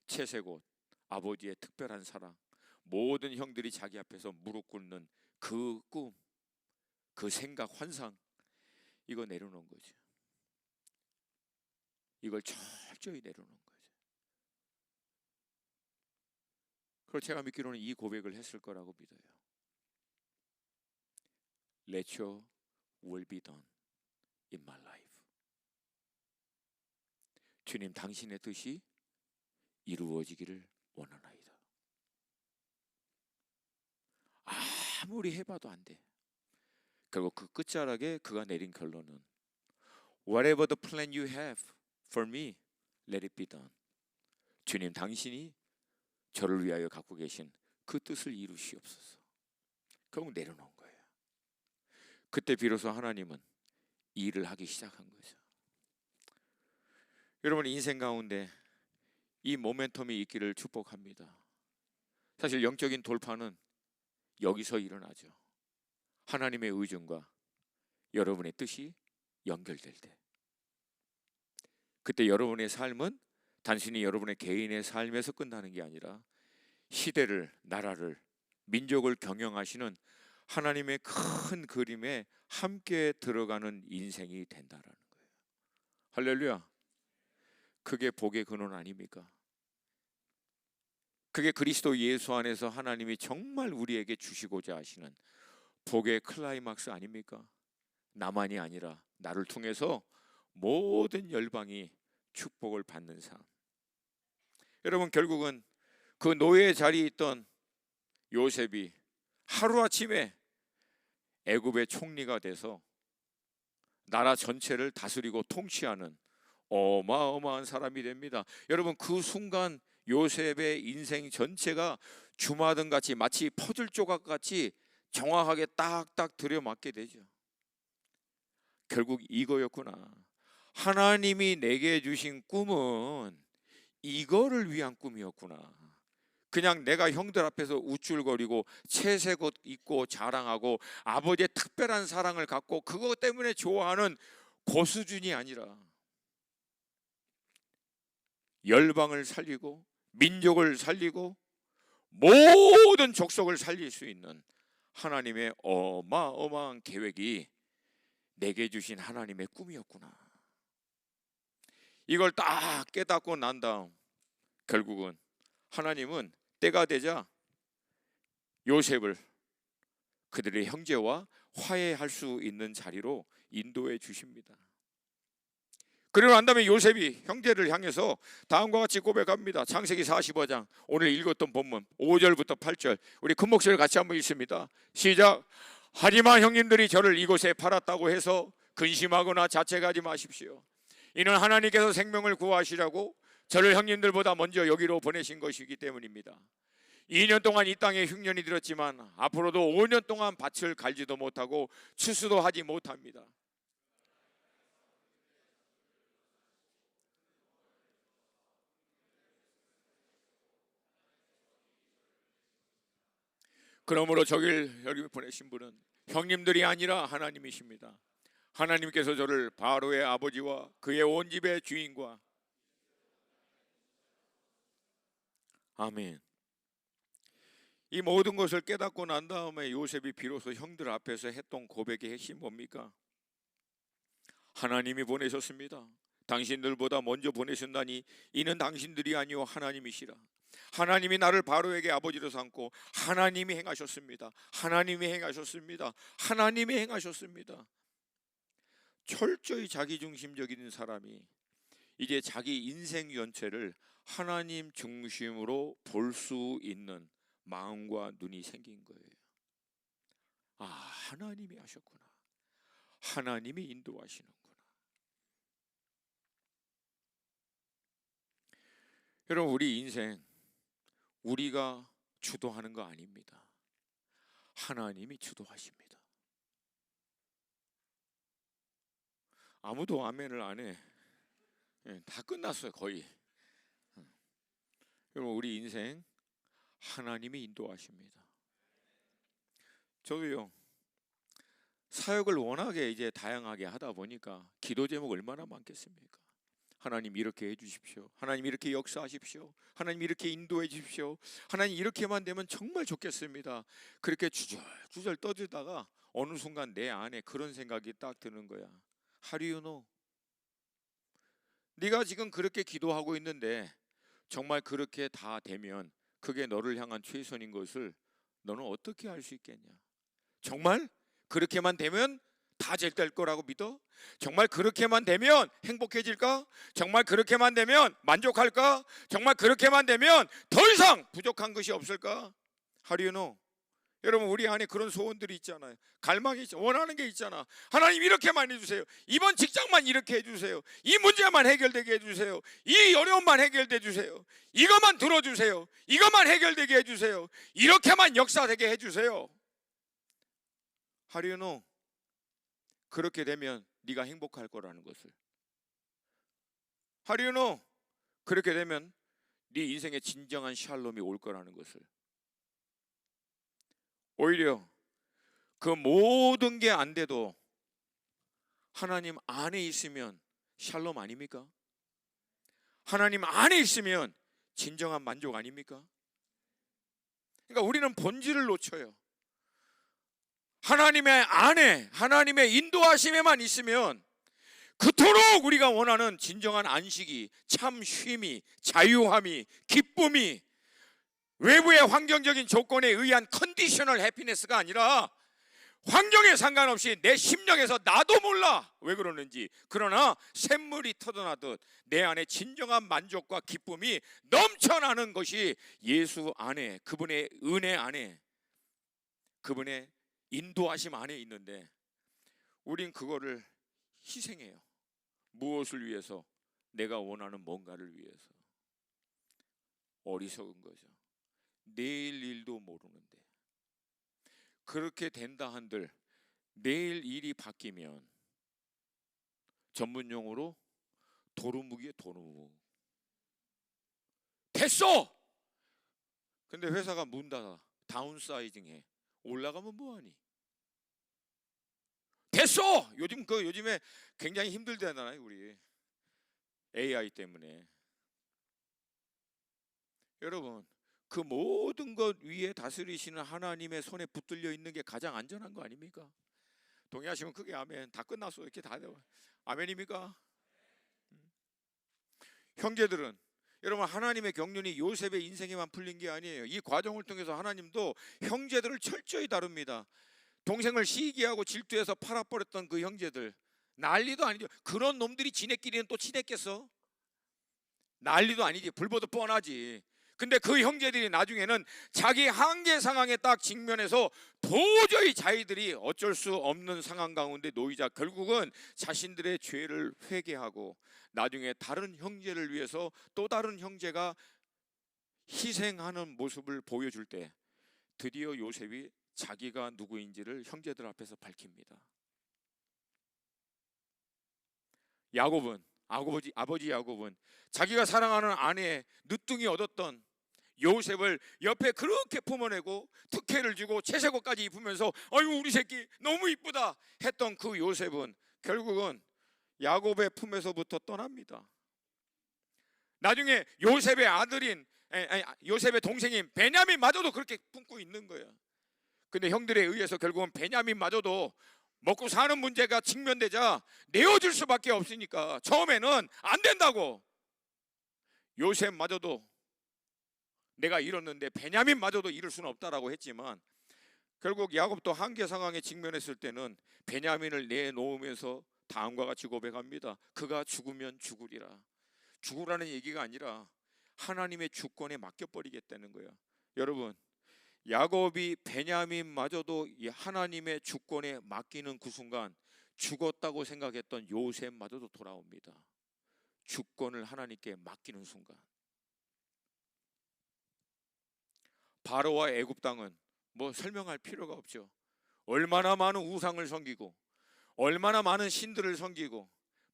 채색옷, 아버지의 특별한 사랑, 모든 형들이 자기 앞에서 무릎 꿇는 그 꿈, 그 생각, 환상, 이거 내려놓은 거죠. 이걸 철저히 내려놓은 거죠. 그리고 제가 믿기로는 이 고백을 했을 거라고 믿어요. Let your will be done in my life. 주님, 당신의 뜻이 이루어지기를 원하나이다. 아무리 해봐도 안 돼. 결국 그 끝자락에 그가 내린 결론은 Whatever the plan you have for me, let it be done. 주님, 당신이 저를 위하여 갖고 계신 그 뜻을 이루시옵소서. 결국 내려놓은 거예요. 그때 비로소 하나님은 일을 하기 시작한 거죠. 여러분, 인생 가운데 이 모멘텀이 있기를 축복합니다. 사실 영적인 돌파는 여기서 일어나죠. 하나님의 의중과 여러분의 뜻이 연결될 때, 그때 여러분의 삶은 단순히 여러분의 개인의 삶에서 끝나는 게 아니라 시대를, 나라를, 민족을 경영하시는 하나님의 큰 그림에 함께 들어가는 인생이 된다라는 거예요. 할렐루야. 그게 복의 근원 아닙니까? 그게 그리스도 예수 안에서 하나님이 정말 우리에게 주시고자 하시는 복의 클라이막스 아닙니까? 나만이 아니라 나를 통해서 모든 열방이 축복을 받는 삶. 여러분, 결국은 그 노예 자리에 있던 요셉이 하루아침에 애굽의 총리가 돼서 나라 전체를 다스리고 통치하는 어마어마한 사람이 됩니다. 여러분, 그 순간 요셉의 인생 전체가 주마등같이, 마치 퍼즐 조각같이 정확하게 딱딱 들여맞게 되죠. 결국 이거였구나. 하나님이 내게 주신 꿈은 이거를 위한 꿈이었구나. 그냥 내가 형들 앞에서 우쭐거리고 채색옷 입고 자랑하고 아버지의 특별한 사랑을 갖고 그것 때문에 좋아하는 그 수준이 아니라 열방을 살리고 민족을 살리고 모든 족속을 살릴 수 있는 하나님의 어마어마한 계획이 내게 주신 하나님의 꿈이었구나. 이걸 딱 깨닫고 난 다음 결국은 하나님은 때가 되자 요셉을 그들의 형제와 화해할 수 있는 자리로 인도해 주십니다. 그리고 난 다음에 요셉이 형제를 향해서 다음과 같이 고백합니다. 창세기 45장 오늘 읽었던 본문 5절부터 8절 우리 큰 목소리를 같이 한번 읽습니다. 시작. 하지만 형님들이 저를 이곳에 팔았다고 해서 근심하거나 자책하지 마십시오. 이는 하나님께서 생명을 구하시라고 저를 형님들보다 먼저 여기로 보내신 것이기 때문입니다. 2년 동안 이 땅에 흉년이 들었지만 앞으로도 5년 동안 밭을 갈지도 못하고 추수도 하지 못합니다. 그러므로 저길 여기 보내신 분은 형님들이 아니라 하나님이십니다. 하나님께서 저를 바로의 아버지와 그의 온 집의 주인과 아멘. 이 모든 것을 깨닫고 난 다음에 요셉이 비로소 형들 앞에서 했던 고백의 핵심 뭡니까? 하나님이 보내셨습니다. 당신들보다 먼저 보내신다니 이는 당신들이 아니오 하나님이시라. 하나님이 나를 바로에게 아버지로 삼고 하나님이 행하셨습니다. 하나님이 행하셨습니다. 하나님이 행하셨습니다. 철저히 자기중심적인 사람이 이제 자기 인생 전체를 하나님 중심으로 볼 수 있는 마음과 눈이 생긴 거예요. 아, 하나님이 하셨구나. 하나님이 인도하시는구나. 여러분, 우리 인생 우리가 주도하는 거 아닙니다. 하나님이 주도하십니다. 아무도 아멘을 안 해. 다 끝났어요, 거의. 여러분, 우리 인생 하나님이 인도하십니다. 저도요. 사역을 워낙에 이제 다양하게 하다 보니까 기도 제목 얼마나 많겠습니까? 하나님 이렇게 해주십시오. 하나님 이렇게 역사하십시오. 하나님 이렇게 인도해 주십시오. 하나님 이렇게만 되면 정말 좋겠습니다. 그렇게 주절주절 떠들다가 어느 순간 내 안에 그런 생각이 딱 드는 거야. 하리유노, 네가 지금 그렇게 기도하고 있는데 정말 그렇게 다 되면 그게 너를 향한 최선인 것을 너는 어떻게 알 수 있겠냐? 정말 그렇게만 되면 다 잘 될 거라고 믿어? 정말 그렇게만 되면 행복해질까? 정말 그렇게만 되면 만족할까? 정말 그렇게만 되면 더 이상 부족한 것이 없을까? 하리유노, 여러분 우리 안에 그런 소원들이 있잖아요. 갈망이 있잖아. 원하는 게 있잖아. 하나님 이렇게만 해주세요. 이번 직장만 이렇게 해주세요. 이 문제만 해결되게 해주세요. 이 어려움만 해결돼 주세요. 이것만 들어주세요. 이것만 해결되게 해주세요. 이렇게만 역사되게 해주세요. 하리유노, 그렇게 되면 네가 행복할 거라는 것을. 하리유노, 그렇게 되면 네 인생에 진정한 샬롬이 올 거라는 것을. 오히려 그 모든 게 안 돼도 하나님 안에 있으면 샬롬 아닙니까? 하나님 안에 있으면 진정한 만족 아닙니까? 그러니까 우리는 본질을 놓쳐요. 하나님의 안에, 하나님의 인도하심에만 있으면 그토록 우리가 원하는 진정한 안식이, 참 쉼이, 자유함이, 기쁨이, 외부의 환경적인 조건에 의한 컨디셔널 해피니스가 아니라 환경에 상관없이 내 심령에서 나도 몰라 왜 그러는지, 그러나 샘물이 터져나듯 내 안에 진정한 만족과 기쁨이 넘쳐나는 것이 예수 안에, 그분의 은혜 안에, 그분의 인도하심 안에 있는데 우린 그거를 희생해요. 무엇을 위해서? 내가 원하는 뭔가를 위해서. 어리석은 거죠. 내일 일도 모르는데 그렇게 된다 한들 내일 일이 바뀌면 전문용어로 도루묵이에요. 도루묵. 됐어! 근데 회사가 문 닫아. 다운사이징해. 올라가면 뭐하니? 됐어! 요즘에 굉장히 힘들다잖아요. 우리 AI 때문에. 여러분, 그 모든 것 위에 다스리시는 하나님의 손에 붙들려 있는 게 가장 안전한 거 아닙니까? 동의하시면 크게 아멘. 다 끝났어. 이렇게 다 돼요. 아멘입니까? 형제들은 여러분, 하나님의 경륜이 요셉의 인생에만 풀린 게 아니에요. 이 과정을 통해서 하나님도 형제들을 철저히 다룹니다. 동생을 시기하고 질투해서 팔아버렸던 그 형제들, 난리도 아니죠. 그런 놈들이 지네끼리는 또 친했겠어? 난리도 아니지. 불보듯 뻔하지. 근데 그 형제들이 나중에는 자기 한계 상황에 딱 직면해서 도저히 자기들이 어쩔 수 없는 상황 가운데 놓이자 결국은 자신들의 죄를 회개하고 나중에 다른 형제를 위해서 또 다른 형제가 희생하는 모습을 보여줄 때 드디어 요셉이 자기가 누구인지를 형제들 앞에서 밝힙니다. 야곱은, 아버지 야곱은 자기가 사랑하는 아내의 늦둥이 얻었던 요셉을 옆에 그렇게 품어내고 특혜를 주고 채색옷까지 입으면서 아이고 우리 새끼 너무 이쁘다 했던 그 요셉은 결국은 야곱의 품에서부터 떠납니다. 나중에 요셉의 아들인 요셉의 동생인 베냐민마저도 그렇게 품고 있는 거예요. 근데 형들에 의해서 결국은 베냐민마저도 먹고 사는 문제가 직면되자 내어줄 수밖에 없으니까 처음에는 안 된다고, 요셉마저도 내가 잃었는데 베냐민마저도 잃을 수는 없다라고 했지만 결국 야곱도 한계 상황에 직면했을 때는 베냐민을 내놓으면서 다음과 같이 고백합니다. 그가 죽으면 죽으리라. 죽으라는 얘기가 아니라 하나님의 주권에 맡겨버리겠다는 거야. 여러분, 야곱이 베냐민마저도 하나님의 주권에 맡기는 그 순간 죽었다고 생각했던 요셉마저도 돌아옵니다. 주권을 하나님께 맡기는 순간. 바로와 애굽 땅은 뭐 설명할 필요가 없죠. 얼마나 많은 우상을 섬기고 얼마나 많은 신들을 섬기고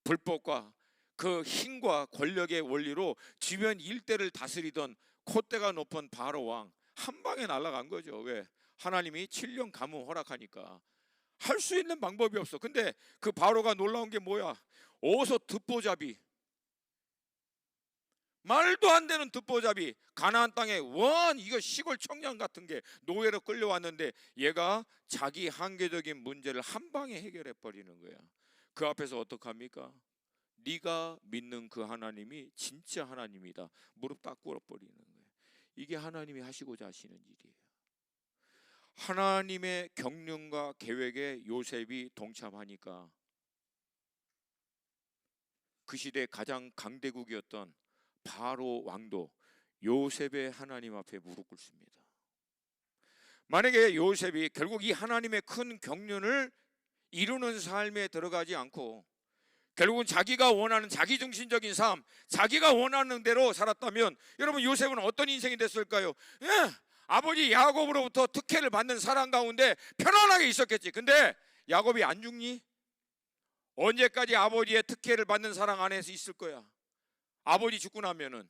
불법과 그 힘과 권력의 원리로 주변 일대를 다스리던 콧대가 높은 바로 왕 한 방에 날아간 거죠. 왜? 하나님이 7년 감금 허락하니까 할 수 있는 방법이 없어. 근데 그 바로가 놀라운 게 뭐야? 어서 듣보잡이, 말도 안 되는 듣보잡이, 가나안 땅에 이거 시골 청년 같은 게 노예로 끌려왔는데 얘가 자기 한계적인 문제를 한 방에 해결해 버리는 거야. 그 앞에서 어떡합니까? 네가 믿는 그 하나님이 진짜 하나님이다. 무릎 딱 꿇어버리는 거예요. 이게 하나님이 하시고자 하시는 일이에요. 하나님의 경륜과 계획에 요셉이 동참하니까 그 시대 가장 강대국이었던 바로 왕도 요셉의 하나님 앞에 무릎 꿇습니다. 만약에 요셉이 결국 이 하나님의 큰 경륜을 이루는 삶에 들어가지 않고 결국은 자기가 원하는 자기중심적인 삶, 자기가 원하는 대로 살았다면 여러분 요셉은 어떤 인생이 됐을까요? 아버지 야곱으로부터 특혜를 받는 사랑 가운데 편안하게 있었겠지. 근데 야곱이 안 죽니? 언제까지 아버지의 특혜를 받는 사랑 안에서 있을 거야? 아버지 죽고 나면은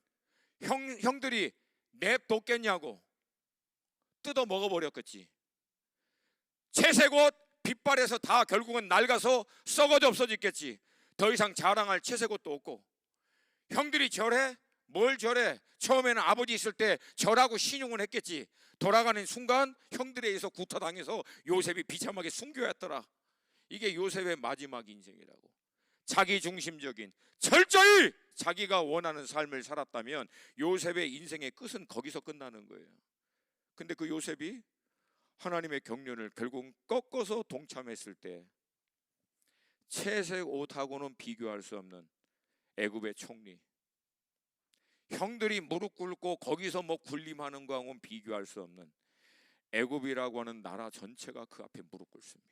형들이 냅뒀겠냐고 뜯어 먹어버렸겠지. 채색 옷 빗발에서 다 결국은 낡아서 썩어져 없어졌겠지. 더 이상 자랑할 채색 옷도 없고. 형들이 절해? 뭘 절해? 처음에는 아버지 있을 때 절하고 신용을 했겠지. 돌아가는 순간 형들에 의해서 구타당해서 요셉이 비참하게 순교했더라. 이게 요셉의 마지막 인생이라고. 자기중심적인 철저히 자기가 원하는 삶을 살았다면 요셉의 인생의 끝은 거기서 끝나는 거예요. 근데 그 요셉이 하나님의 경륜을 결국 꺾어서 동참했을 때 채색 옷하고는 비교할 수 없는 애굽의 총리, 형들이 무릎 꿇고 거기서 뭐 군림하는 거하고는 비교할 수 없는 애굽이라고 하는 나라 전체가 그 앞에 무릎 꿇습니다.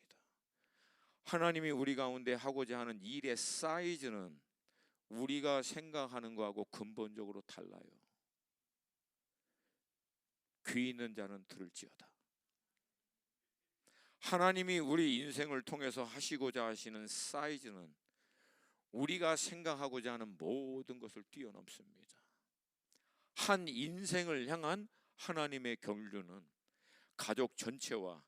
하나님이 우리 가운데 하고자 하는 일의 사이즈는 우리가 생각하는 거하고 근본적으로 달라요. 귀 있는 자는 들을지어다. 하나님이 우리 인생을 통해서 하시고자 하시는 사이즈는 우리가 생각하고자 하는 모든 것을 뛰어넘습니다. 한 인생을 향한 하나님의 경륜은 가족 전체와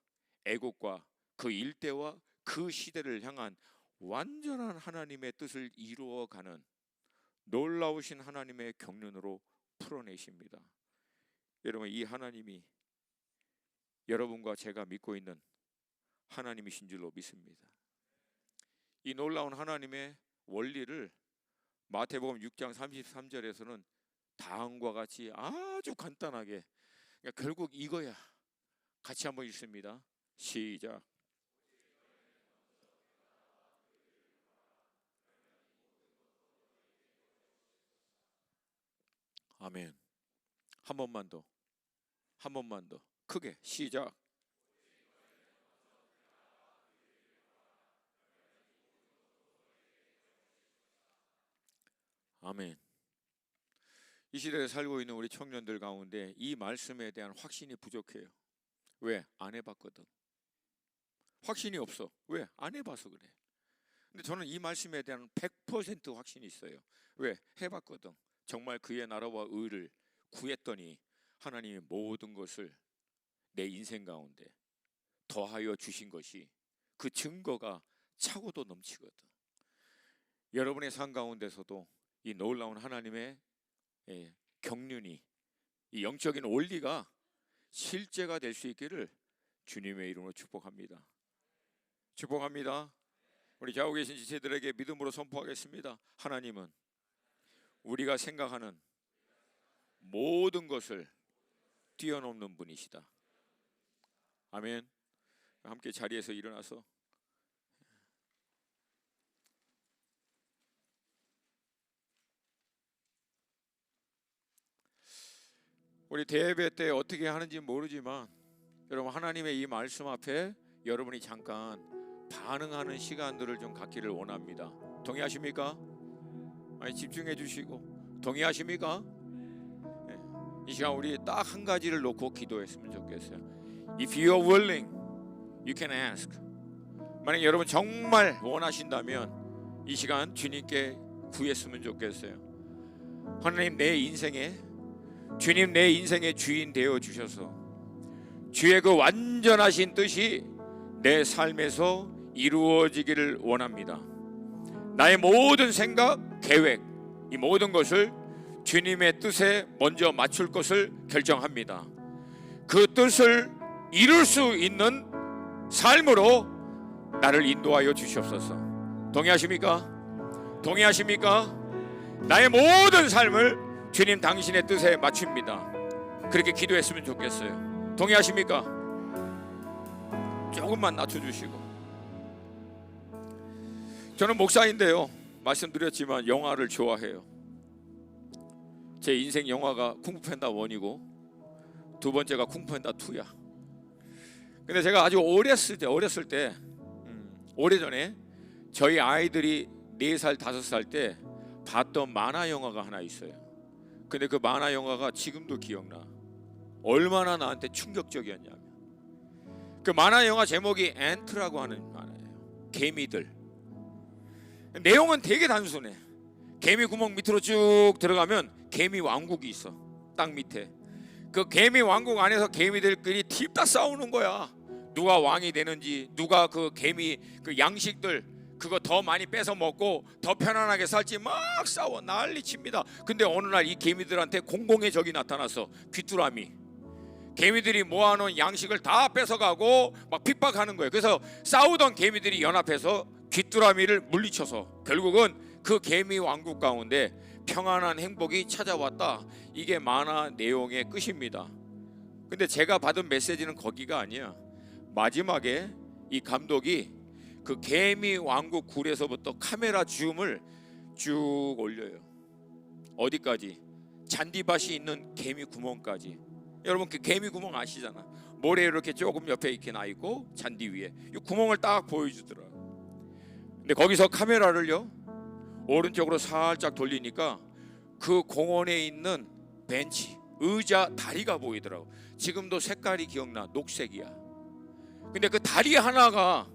애국과 그 일대와 그 시대를 향한 완전한 하나님의 뜻을 이루어가는 놀라우신 하나님의 경륜으로 풀어내십니다. 여러분, 이 하나님이 여러분과 제가 믿고 있는 하나님이신 줄로 믿습니다. 이 놀라운 하나님의 원리를 마태복음 6장 33절에서는 다음과 같이 아주 간단하게, 그러니까 결국 이거야. 같이 한번 읽습니다. 시작. 아멘. 한 번만 더, 한 번만 더 크게 시작. 아멘. 이 시대에 살고 있는 우리 청년들 가운데 이 말씀에 대한 확신이 부족해요. 왜? 안 해봤거든. 확신이 없어. 왜? 안 해봐서 그래. 근데 저는 이 말씀에 대한 100% 확신이 있어요. 왜? 해봤거든. 정말 그의 나라와 의를 구했더니 하나님이 모든 것을 내 인생 가운데 더하여 주신 것이 그 증거가 차고도 넘치거든. 여러분의 삶 가운데서도 이 놀라운 하나님의 경륜이, 이 영적인 원리가 실제가 될 수 있기를 주님의 이름으로 축복합니다. 축복합니다. 우리 좌우 계신 지체들에게 믿음으로 선포하겠습니다. 하나님은 우리가 생각하는 모든 것을 뛰어넘는 분이시다. 아멘. 함께 자리에서 일어나서 우리 대예배 때 어떻게 하는지 모르지만 여러분, 하나님의 이 말씀 앞에 여러분이 잠깐 반응하는 시간들을 좀 갖기를 원합니다. 동의하십니까? 아니, 집중해 주시고 동의하십니까? 네. 이 시간 우리 딱 한 가지를 놓고 기도했으면 좋겠어요. If you are willing, you can ask. 만약 여러분 정말 원하신다면 이 시간 주님께 구했으면 좋겠어요. 하나님, 내 인생에 주님, 내 인생의 주인 되어 주셔서 주의 그 완전하신 뜻이 내 삶에서 이루어지기를 원합니다. 나의 모든 생각, 계획, 이 모든 것을 주님의 뜻에 먼저 맞출 것을 결정합니다. 그 뜻을 이룰 수 있는 삶으로 나를 인도하여 주시옵소서. 동의하십니까? 동의하십니까? 나의 모든 삶을 주님 당신의 뜻에 맞춥니다. 그렇게 기도했으면 좋겠어요. 동의하십니까? 조금만 낮춰주시고. 저는 목사인데요, 말씀드렸지만 영화를 좋아해요. 제 인생 영화가 쿵푸팬다 1이고 두 번째가 쿵푸팬다 2야. 근데 제가 아주 어렸을 때 오래전에 저희 아이들이 4살, 5살 때 봤던 만화 영화가 하나 있어요. 근데 그 만화 영화가 지금도 기억나. 얼마나 나한테 충격적이었냐면, 그 만화 영화 제목이 앤트라고 하는 만화예요. 개미들. 내용은 되게 단순해. 개미 구멍 밑으로 쭉 들어가면 개미 왕국이 있어. 땅 밑에. 그 개미 왕국 안에서 개미들끼리 딥다 싸우는 거야. 누가 왕이 되는지, 누가 그 개미 그 양식들 그거 더 많이 뺏어 먹고 더 편안하게 살지 막 싸워 난리칩니다. 근데 어느 날 이 개미들한테 공공의 적이 나타났어. 귀뚜라미. 개미들이 모아놓은 양식을 다 뺏어가고 막 핍박하는 거예요. 그래서 싸우던 개미들이 연합해서 귀뚜라미를 물리쳐서 결국은 그 개미 왕국 가운데 평안한 행복이 찾아왔다. 이게 만화 내용의 끝입니다. 근데 제가 받은 메시지는 거기가 아니야. 마지막에 이 감독이 그 개미 왕국 굴에서부터 카메라 줌을 쭉 올려요. 어디까지? 잔디밭이 있는 개미 구멍까지. 여러분 그 개미 구멍 아시잖아. 모래 이렇게 조금 옆에 이렇게 나 있고 잔디 위에 이 구멍을 딱 보여주더라. 근데 거기서 카메라를요 오른쪽으로 살짝 돌리니까 그 공원에 있는 벤치, 의자, 다리가 보이더라고. 지금도 색깔이 기억나. 녹색이야. 근데 그 다리 하나가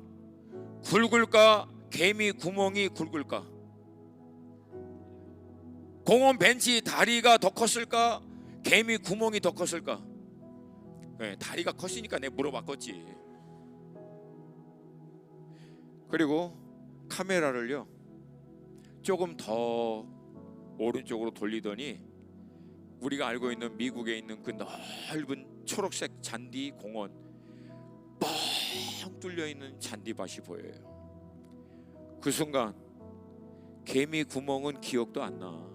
굵을까? 개미 구멍이 굵을까? 공원 벤치 다리가 더 컸을까? 개미 구멍이 더 컸을까? 네, 다리가 컸으니까 내가 물어봤겠지. 그리고 카메라를요 조금 더 오른쪽으로 돌리더니 우리가 알고 있는 미국에 있는 그 넓은 초록색 잔디 공원, 뻥 뚫려 있는 잔디밭이 보여요. 그 순간 개미 구멍은 기억도 안 나.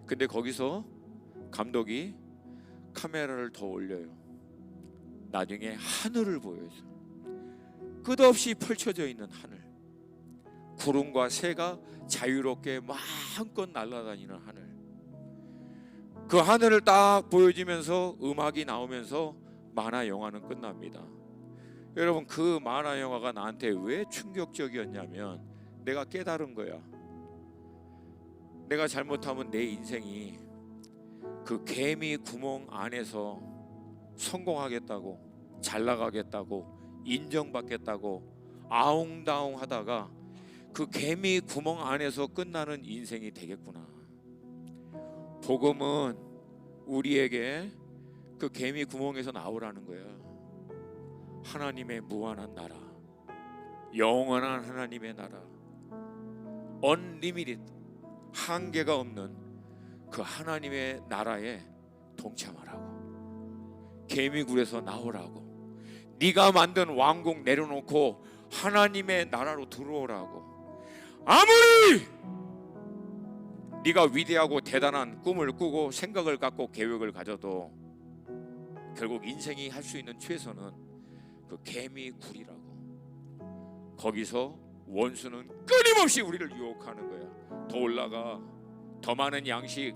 근데 거기서 감독이 카메라를 더 올려요. 나중에 하늘을 보여줘. 끝없이 펼쳐져 있는 하늘. 구름과 새가 자유롭게 마음껏 날아다니는 하늘. 그 하늘을 딱 보여주면서 음악이 나오면서 만화 영화는 끝납니다. 여러분 그 만화 영화가 나한테 왜 충격적이었냐면 내가 깨달은 거야. 내가 잘못하면 내 인생이 그 개미 구멍 안에서 성공하겠다고, 잘 나가겠다고, 인정받겠다고 아웅다웅 하다가 그 개미 구멍 안에서 끝나는 인생이 되겠구나. 복음은 우리에게 그 개미 구멍에서 나오라는 거야. 하나님의 무한한 나라, 영원한 하나님의 나라, unlimited, 한계가 없는 그 하나님의 나라에 동참하라고. 개미굴에서 나오라고. 네가 만든 왕국 내려놓고 하나님의 나라로 들어오라고. 아무리 네가 위대하고 대단한 꿈을 꾸고 생각을 갖고 계획을 가져도 결국 인생이 할 수 있는 최선은 그 개미굴이라고. 거기서 원수는 끊임없이 우리를 유혹하는 거야. 더 올라가, 더 많은 양식,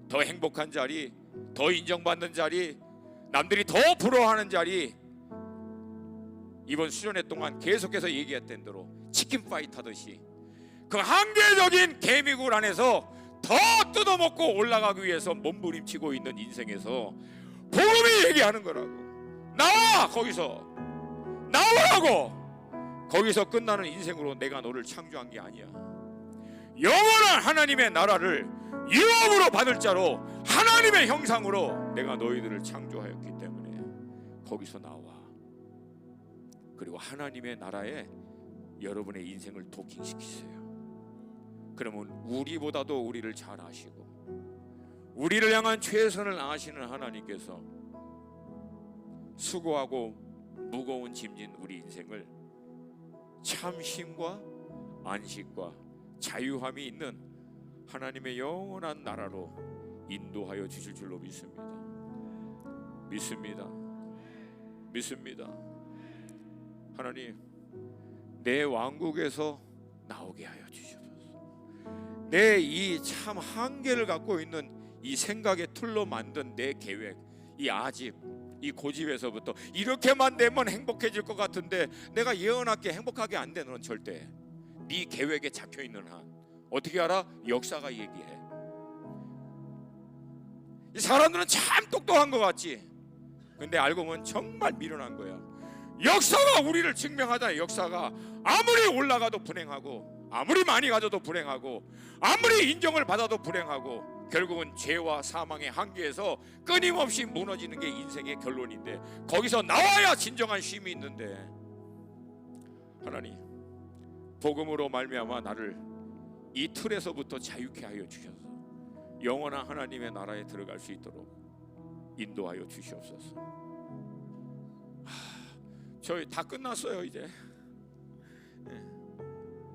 더 행복한 자리, 더 인정받는 자리, 남들이 더 부러워하는 자리. 이번 수련회 동안 계속해서 얘기했던 대로 치킨 파이트 하듯이 그 한계적인 개미굴 안에서 더 뜯어먹고 올라가기 위해서 몸부림치고 있는 인생에서 복음이 얘기하는 거라고. 나와! 거기서 나오라고. 거기서 끝나는 인생으로 내가 너를 창조한 게 아니야. 영원한 하나님의 나라를 유업으로 받을 자로 하나님의 형상으로 내가 너희들을 창조하였기 때문에 거기서 나와. 그리고 하나님의 나라에 여러분의 인생을 도킹시키세요. 그러면 우리보다도 우리를 잘 아시고 우리를 향한 최선을 아시는 하나님께서 수고하고 무거운 짐진 우리 인생을 참심과 안식과 자유함이 있는 하나님의 영원한 나라로 인도하여 주실 줄로 믿습니다. 믿습니다. 하나님, 내 왕국에서 나오게 하여 주시옵소서. 내 이 참 한계를 갖고 있는 이 생각의 틀로 만든 내 계획, 이 아집, 이 고집에서부터 이렇게만 되면 행복해질 것 같은데 내가 예언할게 행복하게 안 되는 건 절대. 네 계획에 잡혀 있는 한 어떻게 알아? 역사가 얘기해. 이 사람들은 참 똑똑한 것 같지. 근데 알고 보면 정말 미련한 거야. 역사가 우리를 증명하잖아요. 역사가 아무리 올라가도 불행하고 아무리 많이 가져도 불행하고 아무리 인정을 받아도 불행하고 결국은 죄와 사망의 한계에서 끊임없이 무너지는 게 인생의 결론인데 거기서 나와야 진정한 쉼이 있는데 하나님 복음으로 말미암아 나를 이 틀에서부터 자유케 하여 주셔서 영원한 하나님의 나라에 들어갈 수 있도록 인도하여 주시옵소서. 저희 다 끝났어요 이제.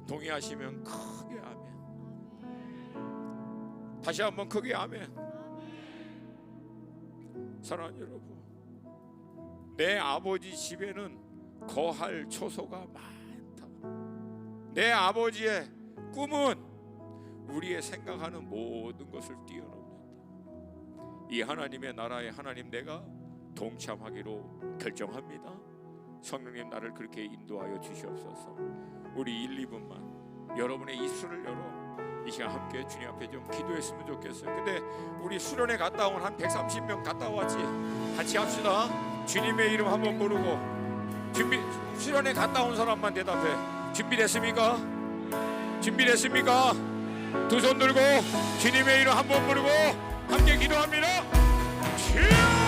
동의하시면 크게 아멘. 다시 한번 크게 아멘. 사랑하는 여러분, 내 아버지 집에는 거할 초소가 많다. 내 아버지의 꿈은 우리의 생각하는 모든 것을 뛰어넘는다. 이 하나님의 나라에 하나님 내가 동참하기로 결정합니다. 성령님 나를 그렇게 인도하여 주시옵소서. 우리 1, 2분만 여러분의 입술을 열어 이 시간 함께 주님 앞에 좀 기도했으면 좋겠어요. 근데 우리 수련회 갔다 온 한 130명 갔다 왔지. 같이 합시다. 주님의 이름 한번 부르고 수련회 갔다 온 사람만 대답해. 준비됐습니까? 준비됐습니까? 두 손 들고 주님의 이름 한번 부르고 함께 기도합니다. 주여!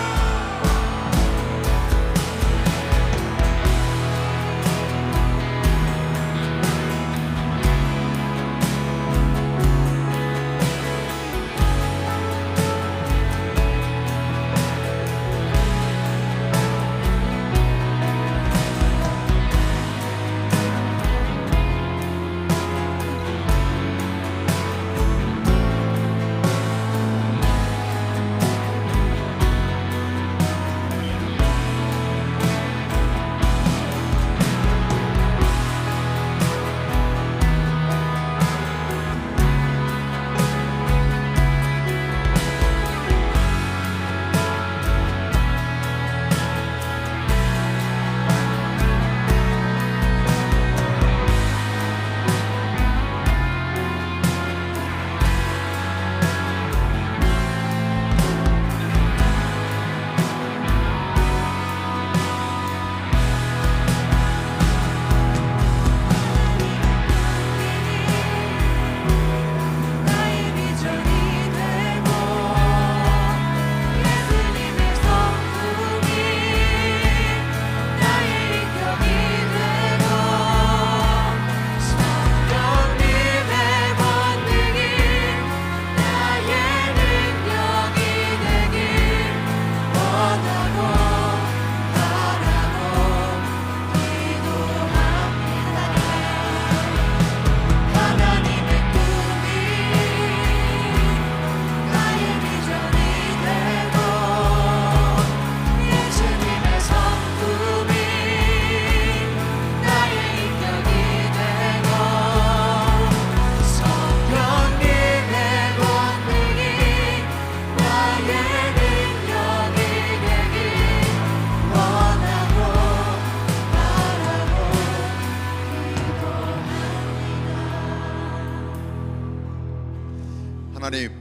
하나님,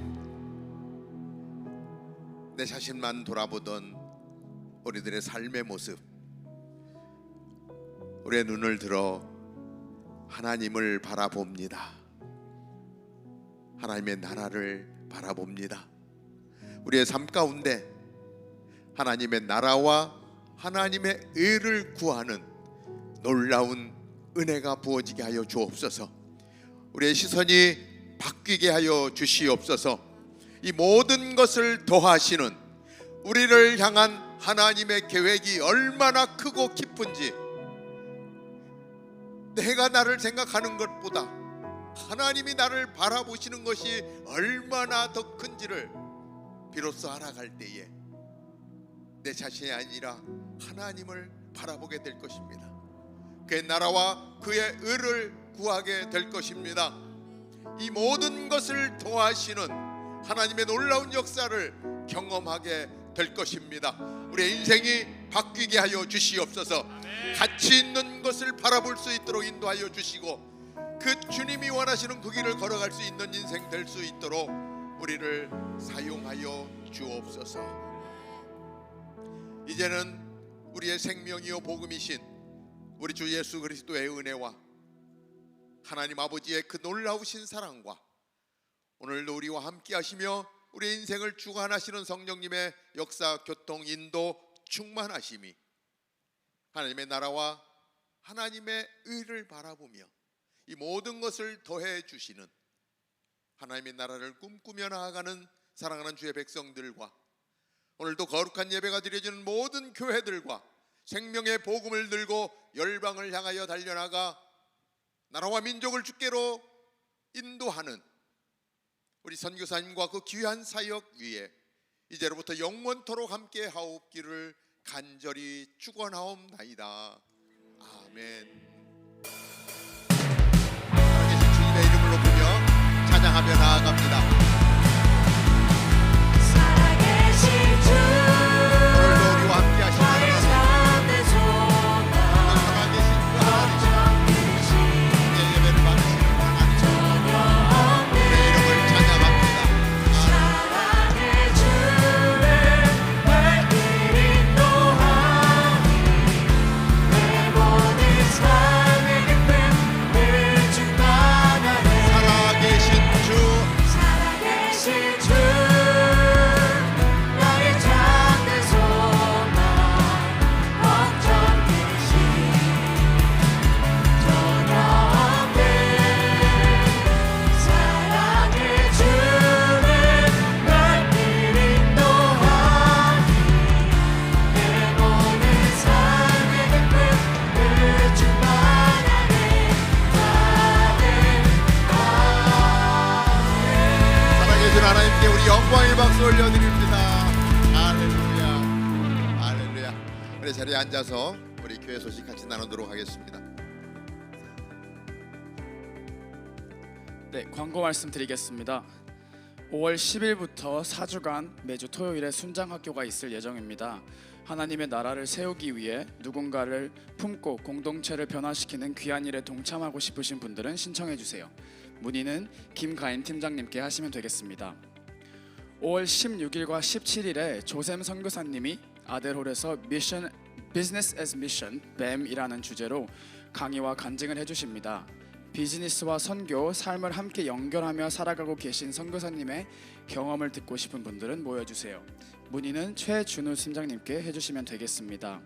내 자신만 돌아보던 우리들의 삶의 모습, 우리의 눈을 들어 하나님을 바라봅니다. 하나님의 나라를 바라봅니다. 우리의 삶 가운데 하나님의 나라와 하나님의 의를 구하는 놀라운 은혜가 부어지게 하여 주옵소서. 우리의 시선이 바뀌게 하여 주시옵소서. 이 모든 것을 더하시는 우리를 향한 하나님의 계획이 얼마나 크고 깊은지, 내가 나를 생각하는 것보다 하나님이 나를 바라보시는 것이 얼마나 더 큰지를 비로소 알아갈 때에 내 자신이 아니라 하나님을 바라보게 될 것입니다. 그의 나라와 그의 의를 구하게 될 것입니다. 이 모든 것을 더하시는 하나님의 놀라운 역사를 경험하게 될 것입니다. 우리의 인생이 바뀌게 하여 주시옵소서. 가치 있는 것을 바라볼 수 있도록 인도하여 주시고, 그 주님이 원하시는 그 길을 걸어갈 수 있는 인생 될 수 있도록 우리를 사용하여 주옵소서. 이제는 우리의 생명이요 복음이신 우리 주 예수 그리스도의 은혜와 하나님 아버지의 그 놀라우신 사랑과 오늘도 우리와 함께 하시며 우리의 인생을 주관하시는 성령님의 역사, 교통, 인도, 충만하심이 하나님의 나라와 하나님의 의를 바라보며 이 모든 것을 더해 주시는 하나님의 나라를 꿈꾸며 나아가는 사랑하는 주의 백성들과 오늘도 거룩한 예배가 드려지는 모든 교회들과 생명의 복음을 들고 열방을 향하여 달려나가 나라와 민족을 주께로 인도하는 우리 선교사님과 그 귀한 사역 위에 이제로부터 영원토록 함께 하옵기를 간절히 축원하옵나이다. 아멘. 살아계신 주님의 이름을 높이며 찬양하며 나아갑니다. 오늘도 우리와 함께 하신 하나님, 살아계신 그 하나님, 우리의 예배를 받으시는 하나님, 우리의 이름을 찬양합니다. 살아계신 주, 하나님께 우리 영광의 박수 올려드립니다. 할렐루야, 할렐루야. 우리 자리에 앉아서 우리 교회 소식 같이 나누도록 하겠습니다. 네, 광고 말씀드리겠습니다. 5월 10일부터 4주간 매주 토요일에 순장학교가 있을 예정입니다. 하나님의 나라를 세우기 위해 누군가를 품고 공동체를 변화시키는 귀한 일에 동참하고 싶으신 분들은 신청해 주세요. 문의는 김가인 팀장님께 하시면 되겠습니다. 5월 16일과 17일에 조샘 선교사님이 아델홀에서 미션 Business as Mission BAM이라는 주제로 강의와 간증을 해주십니다. 비즈니스와 선교, 삶을 함께 연결하며 살아가고 계신 선교사님의 경험을 듣고 싶은 분들은 모여주세요. 문의는 최준우 팀장님께 해주시면 되겠습니다.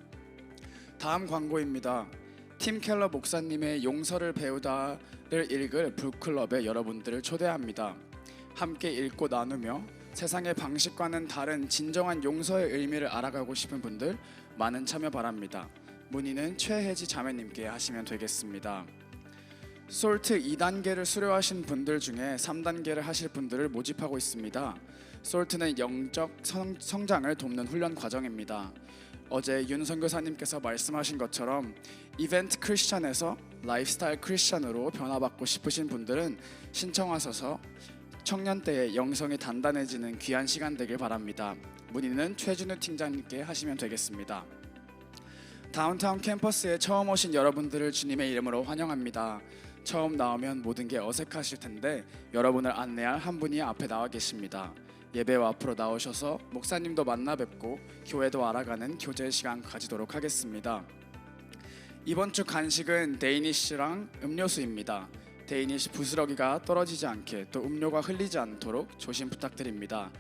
다음 광고입니다. 팀 켈러 목사님의 용서를 배우다를 읽을 북클럽에 여러분들을 초대합니다. 함께 읽고 나누며 세상의 방식과는 다른 진정한 용서의 의미를 알아가고 싶은 분들 많은 참여 바랍니다. 문의는 최혜지 자매님께 하시면 되겠습니다. 솔트 2단계를 수료하신 분들 중에 3단계를 하실 분들을 모집하고 있습니다. 솔트는 영적 성장을 돕는 훈련 과정입니다. 어제 윤 선교사님께서 말씀하신 것처럼 이벤트 크리스찬에서 라이프스타일 크리스찬으로 변화받고 싶으신 분들은 신청하셔서 청년 때의 영성이 단단해지는 귀한 시간 되길 바랍니다. 문의는 최준우 팀장님께 하시면 되겠습니다. 다운타운 캠퍼스에 처음 오신 여러분들을 주님의 이름으로 환영합니다. 처음 나오면 모든 게 어색하실 텐데 여러분을 안내할 한 분이 앞에 나와 계십니다. 예배와 앞으로 나오셔서 목사님도 만나 뵙고 교회도 알아가는 교제 시간 가지도록 하겠습니다. 이번 주 간식은 데이니쉬랑 음료수입니다. 데이니쉬 부스러기가 떨어지지 않게 또 음료가 흘리지 않도록 조심 부탁드립니다.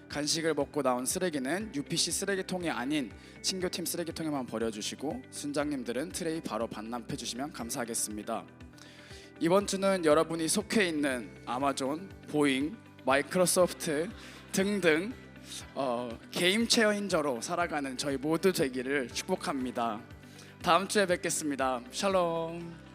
간식을 먹고 나온 쓰레기는 UPC 쓰레기통이 아닌 친교팀 쓰레기통에만 버려주시고 순장님들은 트레이 바로 반납해 주시면 감사하겠습니다. 이번 주는 여러분이 속해 있는 아마존, 보잉, 마이크로소프트 등등 게임 체인저로 살아가는 저희 모두 되기를 축복합니다. 다음 주에 뵙겠습니다. 샬롬.